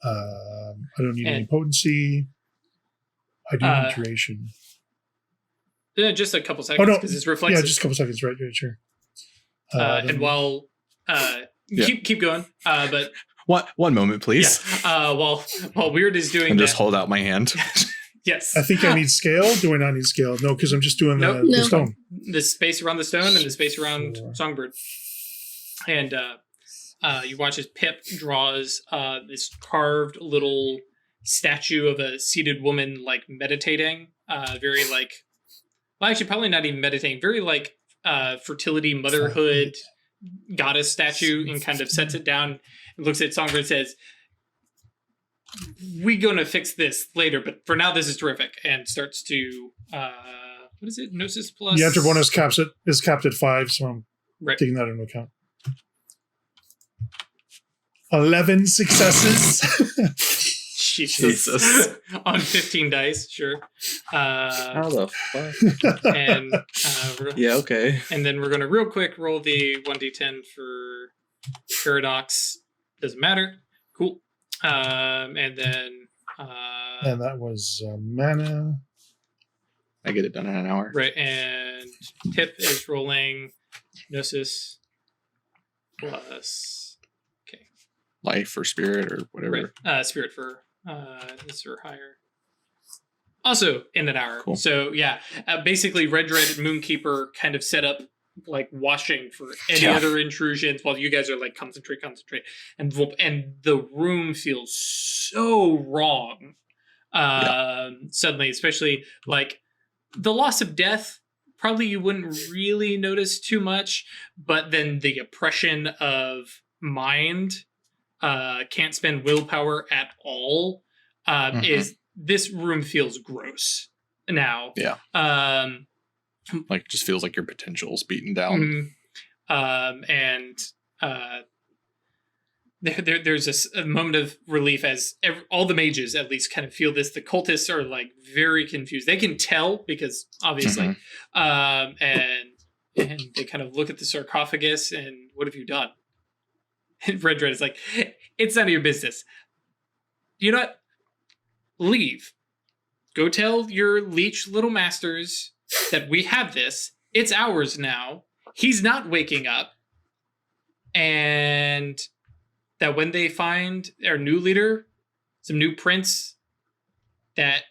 Speaker 4: I don't need any potency. I do need duration.
Speaker 1: Just a couple seconds because it's reflexive.
Speaker 4: Yeah, just a couple seconds. Right, sure.
Speaker 1: And while keep going, but
Speaker 2: one moment, please.
Speaker 1: Yeah. While Weird is doing,
Speaker 2: and just hold out my hand.
Speaker 1: Yes.
Speaker 4: I think I need scale. Do I not need scale? No, because I'm just doing the stone.
Speaker 1: The space around the stone and the space around Songbird. And you watch as Pip draws this carved little statue of a seated woman, meditating. Very actually, probably not even meditating. Very fertility, motherhood, goddess statue, and kind of sets it down and looks at Songbird and says, "We gonna fix this later, but for now, this is terrific." And starts to what is it? Gnosis plus.
Speaker 4: The enter bonus is capped at 5, so I'm taking that into account. 11 successes.
Speaker 1: Jesus. On 15 dice, sure.
Speaker 2: How the fuck?
Speaker 1: And
Speaker 2: Yeah, okay.
Speaker 1: And then we're going to real quick roll the 1d10 for Paradox. Doesn't matter. Cool. And then...
Speaker 4: and that was mana.
Speaker 2: I get it done in an hour.
Speaker 1: Right, and Tip is rolling Gnosis plus... Okay.
Speaker 2: Life or spirit or whatever.
Speaker 1: Right. Spirit for this or higher. Also in an hour.
Speaker 2: Cool.
Speaker 1: So yeah, basically Red Moonkeeper kind of set up like washing for any other intrusions while you guys are like concentrate, and the room feels so wrong. Suddenly, especially like the loss of death. Probably you wouldn't really notice too much, but then the oppression of mind, can't spend willpower at all. Is this room feels gross now?
Speaker 2: Yeah. Like just feels like your potential's beaten down.
Speaker 1: There's a moment of relief as all the mages at least kind of feel this. The cultists are like very confused. They can tell because obviously, and they kind of look at the sarcophagus and what have you done? And Red is like, it's none of your business. You know what? Leave. Go tell your leech little masters that we have this. It's ours now. He's not waking up. And that when they find our new leader, some new prince, that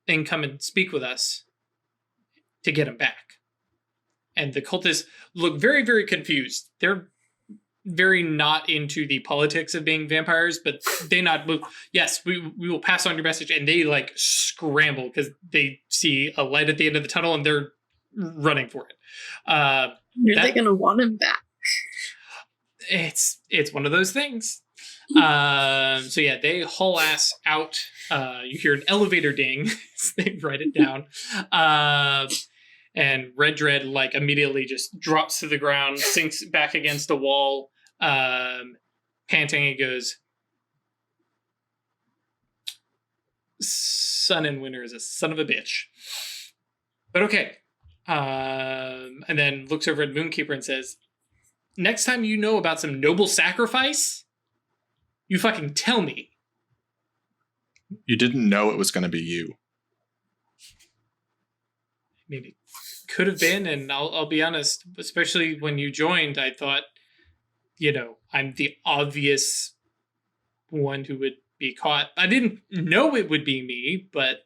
Speaker 1: then come and speak with us to get him back. And the cultists look very, very confused. They're very not into the politics of being vampires, but they not move. Yes, we will pass on your message. And they like scramble because they see a light at the end of the tunnel and they're running for it.
Speaker 3: Are they going to want him back?
Speaker 1: It's one of those things. So yeah, they haul ass out. You hear an elevator ding. They write it down. And Red Dread like immediately just drops to the ground, sinks back against the wall, panting, and goes, Sun and Winter is a son of a bitch. But okay. And then looks over at Moonkeeper and says, next time you know about some noble sacrifice, you fucking tell me.
Speaker 2: You didn't know it was going to be you.
Speaker 1: Maybe could have been, and I'll be honest, especially when you joined, I thought, I'm the obvious one who would be caught. I didn't know it would be me, but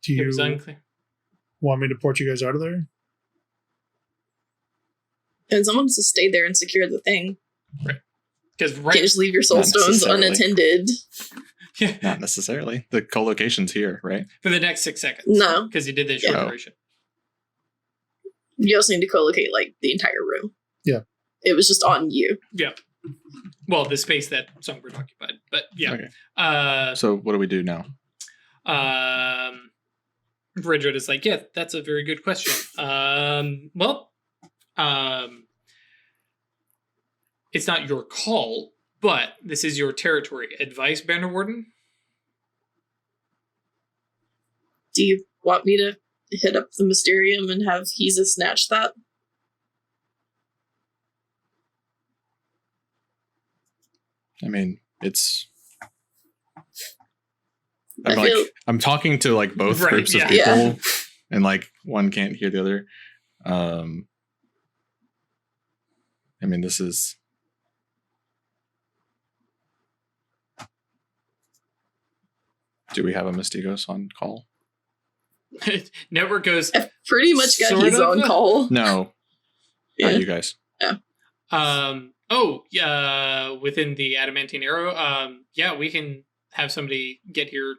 Speaker 1: it was unclear.
Speaker 4: Want me to port you guys out of there?
Speaker 3: And someone has to stay there and secure the thing.
Speaker 1: Right. Because
Speaker 3: you can't just leave your soul stones unattended.
Speaker 1: Yeah.
Speaker 2: Not necessarily. The co-location's here, right?
Speaker 1: For the next 6 seconds.
Speaker 3: No.
Speaker 1: Because you did the short duration.
Speaker 3: You also need to co-locate like the entire room.
Speaker 4: Yeah.
Speaker 3: It was just on you.
Speaker 1: Yeah. Well, the space that Songbird occupied. But yeah.
Speaker 2: Okay. So what do we do now?
Speaker 1: Bridget is like, yeah, that's a very good question. It's not your call, but this is your territory. Advice, Banner Warden?
Speaker 3: Do you want me to hit up the Mysterium and have Heza snatch that?
Speaker 2: I mean, I'm talking to like both groups of people, and like one can't hear the other. I mean, this is. Do we have a Mystigos on call?
Speaker 1: Network goes.
Speaker 3: I've pretty much got his on call.
Speaker 2: No, not you guys.
Speaker 3: Yeah.
Speaker 1: Within the Adamantine Arrow, we can have somebody get here,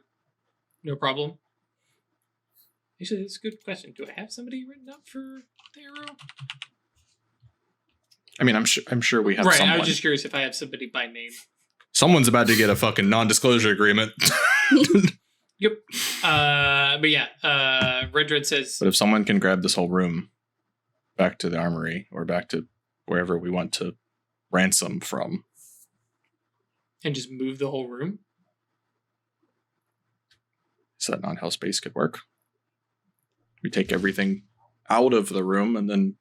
Speaker 1: no problem. Actually, that's a good question. Do I have somebody written up for the Arrow?
Speaker 2: I mean, I'm sure we have someone.
Speaker 1: I was just curious if I have somebody by name.
Speaker 2: Someone's about to get a fucking non-disclosure agreement.
Speaker 1: Yep. Red Dread says...
Speaker 2: But if someone can grab this whole room back to the armory or back to wherever we want to ransom from.
Speaker 1: And just move the whole room?
Speaker 2: So that non-hell space could work. We take everything out of the room and then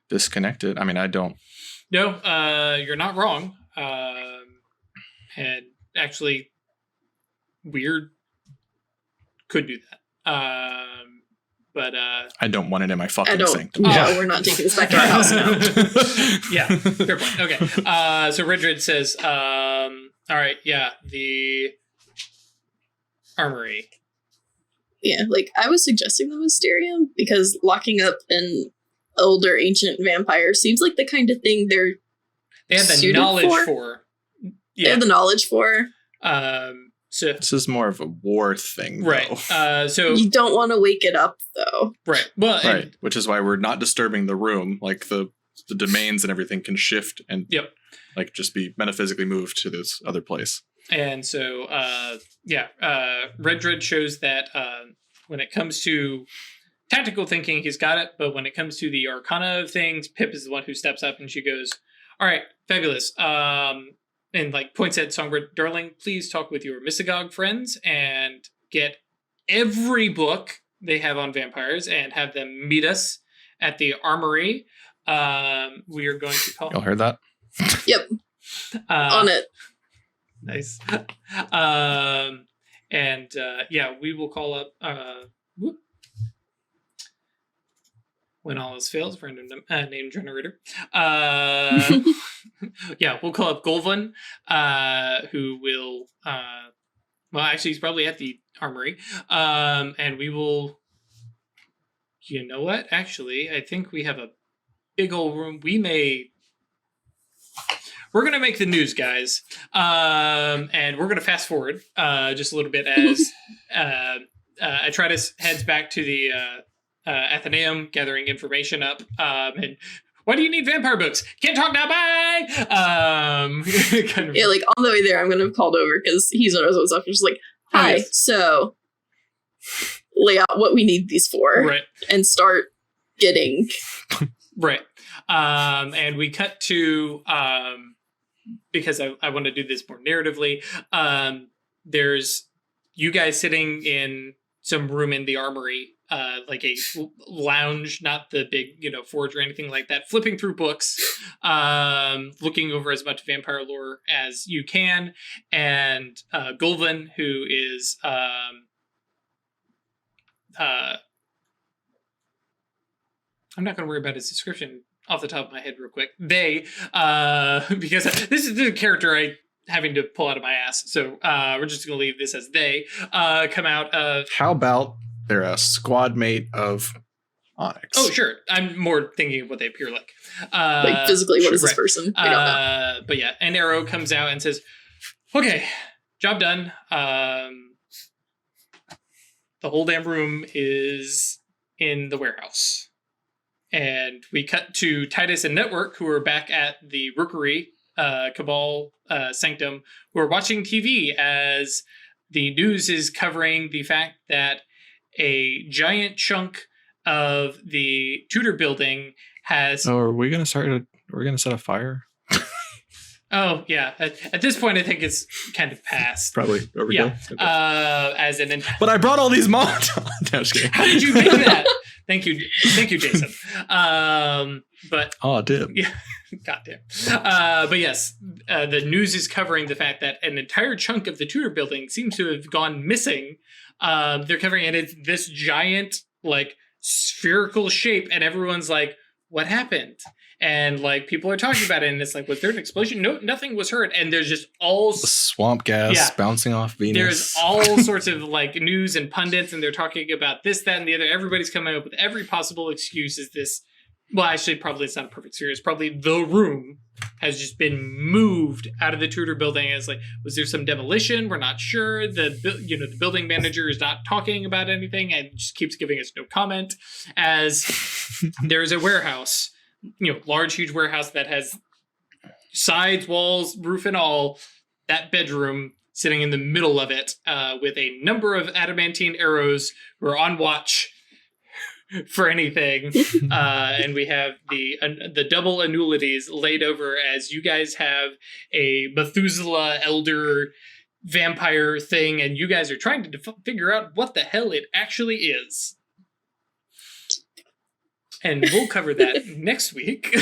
Speaker 2: disconnect it. I mean, I don't.
Speaker 1: No, you're not wrong. And actually, Weird could do that. But
Speaker 2: I don't want it in my fucking sanctum.
Speaker 3: No, we're not taking this back to our house now.
Speaker 1: Yeah, fair point. Okay. So Redred says, all right, yeah, the armory.
Speaker 3: Yeah, like, I was suggesting the Mysterium because locking up an older ancient vampire seems like the kind of thing they
Speaker 1: have the knowledge for. Yeah.
Speaker 3: They have the knowledge for.
Speaker 1: So
Speaker 2: this is more of a war thing,
Speaker 1: right? So
Speaker 3: you don't want to wake it up, though,
Speaker 1: right? Well,
Speaker 2: right, which is why we're not disturbing the room. Like the domains and everything can shift and like just be metaphysically moved to this other place.
Speaker 1: And so, Redred shows that when it comes to tactical thinking, he's got it. But when it comes to the arcana of things, Pip is the one who steps up and she goes, "All right, fabulous." And like points at Songbird, "Darling, please talk with your Mystagogue friends and get every book they have on vampires and have them meet us at the armory. We are going to call."
Speaker 2: Y'all heard that?
Speaker 3: Yep. On it.
Speaker 1: Nice. We will call up when all else fails, random name generator. We'll call up Golvan, who will actually he's probably at the armory. And we will, you know what? Actually, I think we have a big old room. We're going to make the news, guys. And we're going to fast forward just a little bit as Atreides heads back to the Athenaeum, gathering information up. And why do you need vampire books? Can't talk now, bye! Kind of.
Speaker 3: Yeah, like, on the way there, I'm going to have called over because he's one of those ones just like, "Hi,
Speaker 1: yes.
Speaker 3: So lay out what we need these for."
Speaker 1: Right.
Speaker 3: And start getting.
Speaker 1: Right. And we cut to, because I want to do this more narratively, there's you guys sitting in some room in the armory, like a lounge, not the big, forge or anything like that, flipping through books, looking over as much vampire lore as you can. And Golvan, who is I'm not going to worry about his description off the top of my head real quick. They, because this is a character I having to pull out of my ass. So we're just going to leave this as they come out of...
Speaker 2: How about they're a squad mate of Onyx?
Speaker 1: Oh, sure. I'm more thinking of what they appear like.
Speaker 3: Like physically, what is this person? We don't know.
Speaker 1: But yeah, an arrow comes out and says, "Okay, job done. The whole damn room is in the warehouse." And we cut to Titus and Network, who are back at the Rookery Cabal Sanctum, who are watching TV as the news is covering the fact that a giant chunk of the Tudor building has...
Speaker 2: Oh, are we going to we're going to set a fire?
Speaker 1: Oh, yeah. At this point, I think it's kind of past.
Speaker 2: Probably overkill.
Speaker 1: Yeah.
Speaker 2: Okay. But I brought all these mods. No, just kidding.
Speaker 1: How did you make that? Thank you, Jason. But
Speaker 2: I did.
Speaker 1: Yeah, goddamn. But yes, the news is covering the fact that an entire chunk of the Tudor building seems to have gone missing. They're covering it. It's this giant, like, spherical shape, and everyone's like, "What happened?" And like people are talking about it, and it's like, was there an explosion? No, nothing was heard. And there's just all
Speaker 2: the swamp gas bouncing off Venus.
Speaker 1: There's all sorts of like news and pundits, and they're talking about this, that, and the other. Everybody's coming up with every possible excuse. Is this? Well, actually, probably it's not a perfect series. Probably the room has just been moved out of the Tudor building. And it's like, was there some demolition? We're not sure. The building manager is not talking about anything and just keeps giving us no comment. As there is a warehouse. Large, huge warehouse that has sides, walls, roof, and all. That bedroom sitting in the middle of it with a number of adamantine arrows who are on watch for anything. And we have the double annuities laid over as you guys have a Methuselah elder vampire thing, and you guys are trying to figure out what the hell it actually is. And we'll cover that next week.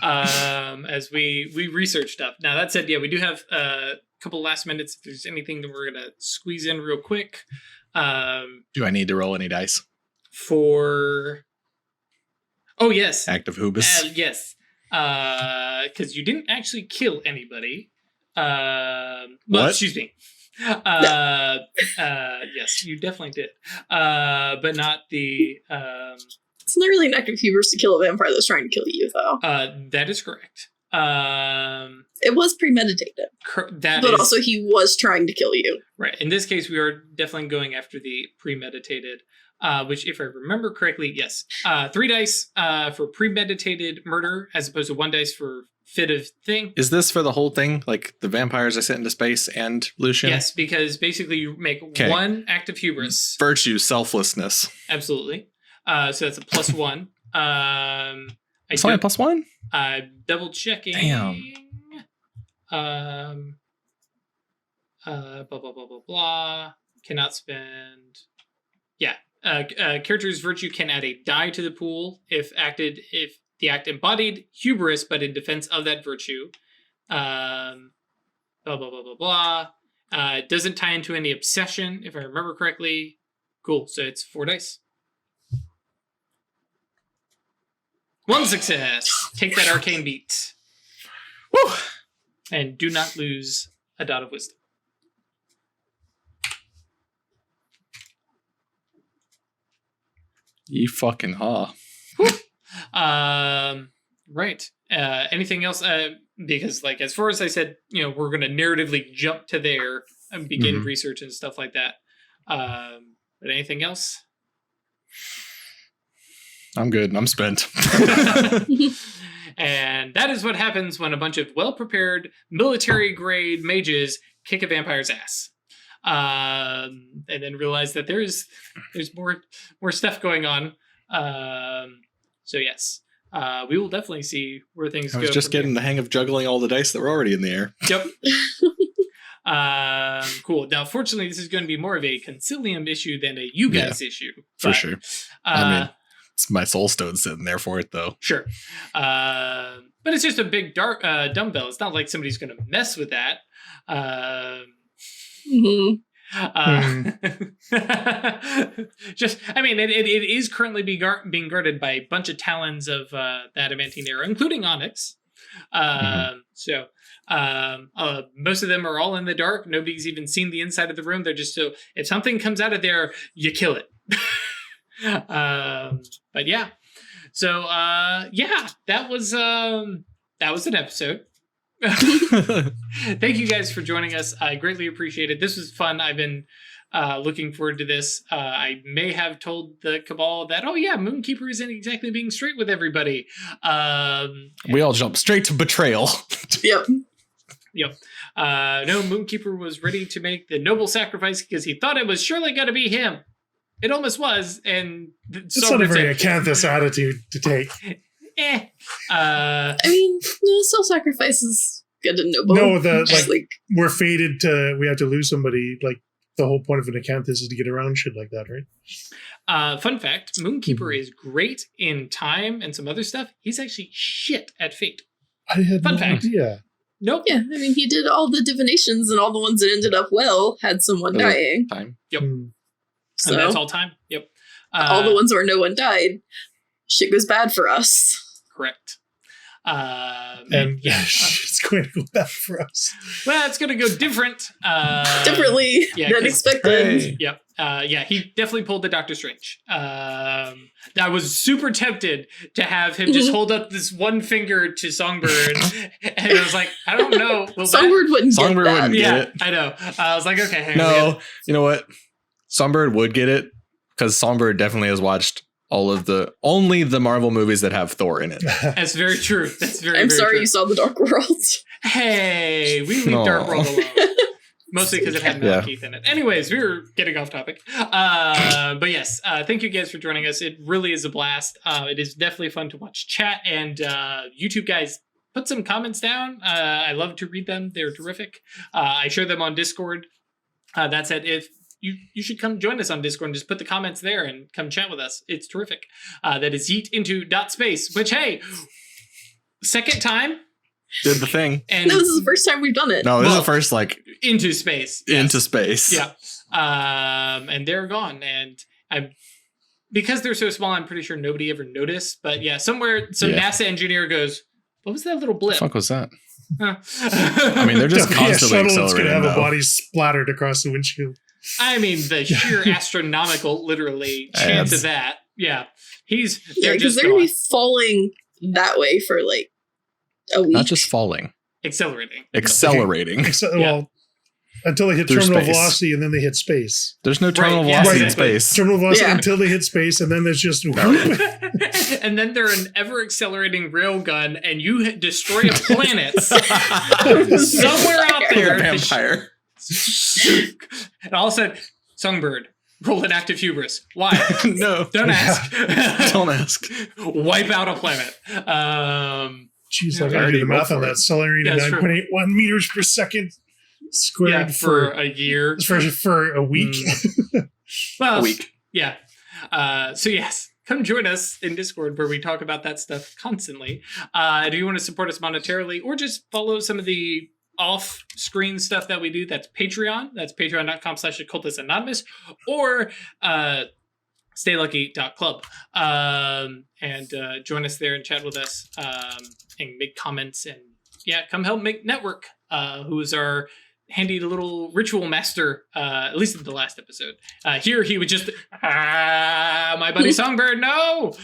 Speaker 1: As we research stuff. Now that said, yeah, we do have a couple last minutes. If there's anything that we're gonna squeeze in real quick.
Speaker 2: Do I need to roll any dice?
Speaker 1: Oh yes.
Speaker 2: Active hubris.
Speaker 1: Yes. Because you didn't actually kill anybody. Well,
Speaker 2: What?
Speaker 1: excuse me. Yes, you definitely did. But not the
Speaker 3: It's not really an act of hubris to kill a vampire that's trying to kill you, though.
Speaker 1: that is correct.
Speaker 3: It was premeditated. But also he was trying to kill you.
Speaker 1: Right. In this case, we are definitely going after the premeditated, which, if I remember correctly, yes. 3 dice for premeditated murder as opposed to 1 dice for fit of thing.
Speaker 2: Is this for the whole thing? Like the vampires I sent into space and Lucian?
Speaker 1: Yes, because basically you make 1 act of hubris.
Speaker 2: Virtue, selflessness.
Speaker 1: Absolutely. So that's a +1.
Speaker 2: It's only a +1?
Speaker 1: Double checking.
Speaker 2: Damn.
Speaker 1: Blah blah blah blah blah. Cannot spend. Yeah. Character's virtue can add a die to the pool if the act embodied hubris, but in defense of that virtue. Blah blah blah blah blah. It doesn't tie into any obsession, if I remember correctly. Cool. So it's 4 dice. 1 success. Take that arcane beat.
Speaker 2: Woo!
Speaker 1: And do not lose a dot of wisdom.
Speaker 2: Ye fucking ha.
Speaker 1: Right. Anything else? Because, like, as far as I said, we're going to narratively jump to there and begin research and stuff like that. But anything else?
Speaker 2: I'm good. I'm spent.
Speaker 1: And that is what happens when a bunch of well-prepared military-grade mages kick a vampire's ass. And then realize that there's more stuff going on. So yes, we will definitely see where things go.
Speaker 2: I was just getting the hang of juggling all the dice that were already in the air.
Speaker 1: Yep. Cool. Now, fortunately, this is going to be more of a concilium issue than a you guys issue.
Speaker 2: For sure. I mean, it's my soul stone sitting there for it, though. Sure.
Speaker 1: But it's just a big dumbbell. It's not like somebody's going to mess with that. It is currently being guarded by a bunch of talons of the Adamantine Arrow, including Onyx. So most of them are all in the dark. Nobody's even seen the inside of the room. They're just if something comes out of there, you kill it. But yeah. So that was an episode. Thank you guys for joining us. I greatly appreciate it. This was fun. I've been looking forward to this. I may have told the cabal that, Moonkeeper isn't exactly being straight with everybody.
Speaker 2: We all jumped straight to betrayal.
Speaker 3: Yep.
Speaker 1: No, Moonkeeper was ready to make the noble sacrifice because he thought it was surely going to be him. It almost was, and
Speaker 4: it's not a very Acanthus attitude to take.
Speaker 3: Self-sacrifice is good and noble.
Speaker 4: No, we're fated to. We have to lose somebody. Like the whole point of an Acanthus is to get around shit like that, right?
Speaker 1: Fun fact: Moonkeeper is great in time and some other stuff. He's actually shit at fate.
Speaker 4: I had no idea.
Speaker 1: Nope.
Speaker 3: Yeah, he did all the divinations, and all the ones that ended up well had someone dying.
Speaker 2: Time.
Speaker 1: Yep. So, and that's all time. Yep.
Speaker 3: All the ones where no one died, shit goes bad for us.
Speaker 1: Correct.
Speaker 3: It's
Speaker 4: going to go bad for us.
Speaker 1: Well, it's going to go different.
Speaker 3: Differently than expected.
Speaker 2: Hey.
Speaker 1: Yep. He definitely pulled the Doctor Strange. I was super tempted to have him just hold up this one finger to Songbird, and I was like, I don't know.
Speaker 3: Songbird wouldn't get
Speaker 2: it.
Speaker 1: I know. I was like, okay.
Speaker 2: No, you know what? Songbird would get it because Songbird definitely has watched only the Marvel movies that have Thor in it.
Speaker 1: That's very true. That's very.
Speaker 3: I'm
Speaker 1: very
Speaker 3: sorry
Speaker 1: true.
Speaker 3: You saw the Dark World.
Speaker 1: Hey, we leave Dark World alone. Mostly because it had Malekith in it. Anyways, we were getting off topic. But yes, thank you guys for joining us. It really is a blast. It is definitely fun to watch chat, and YouTube guys, put some comments down. I love to read them. They're terrific. I share them on Discord. That said, if you should come join us on Discord and just put the comments there and come chat with us. It's terrific. That is Yeet into .space, which, hey, second time.
Speaker 2: Did the thing.
Speaker 3: And no, this is the first time we've done it.
Speaker 2: No, this is the first,
Speaker 1: into space.
Speaker 2: Yes. Into space.
Speaker 1: Yeah. And they're gone. And because they're so small, I'm pretty sure nobody ever noticed. But yeah, somewhere some NASA engineer goes, what was that little blip?
Speaker 2: What the fuck was that?
Speaker 1: Huh.
Speaker 2: I mean, they're just constantly accelerating. It's going
Speaker 4: to have a body splattered across the windshield.
Speaker 1: I mean, the sheer astronomical, literally, chance of that. Yeah. They're
Speaker 3: because they're going to be falling that way for like a week.
Speaker 2: Not just falling.
Speaker 1: Accelerating.
Speaker 4: Well, until they hit terminal velocity and then they hit space.
Speaker 2: There's no terminal velocity in space.
Speaker 4: Terminal velocity until they hit space and then there's just...
Speaker 1: And then they're an ever-accelerating railgun and you destroy a planet somewhere out there.
Speaker 2: A vampire.
Speaker 1: And all of a sudden, Songbird, roll an active hubris. Why?
Speaker 2: No.
Speaker 1: Don't ask.
Speaker 2: Don't ask.
Speaker 1: Wipe out a planet.
Speaker 4: Jeez, I gotta do the math on that. Accelerating 9.81 meters per second squared
Speaker 1: for a year.
Speaker 4: For a week.
Speaker 1: Well,
Speaker 2: a week.
Speaker 1: Yeah. So yes, come join us in Discord where we talk about that stuff constantly. Do you want to support us monetarily or just follow some of the off-screen stuff that we do? That's Patreon. That's patreon.com/occultistanonymous or staylucky.club. And join us there and chat with us and make comments and come help make Network, who is our handy little ritual master, at least in the last episode. Here he would just, my buddy Songbird, no!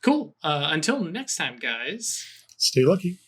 Speaker 1: Cool. Until next time, guys.
Speaker 4: Stay lucky.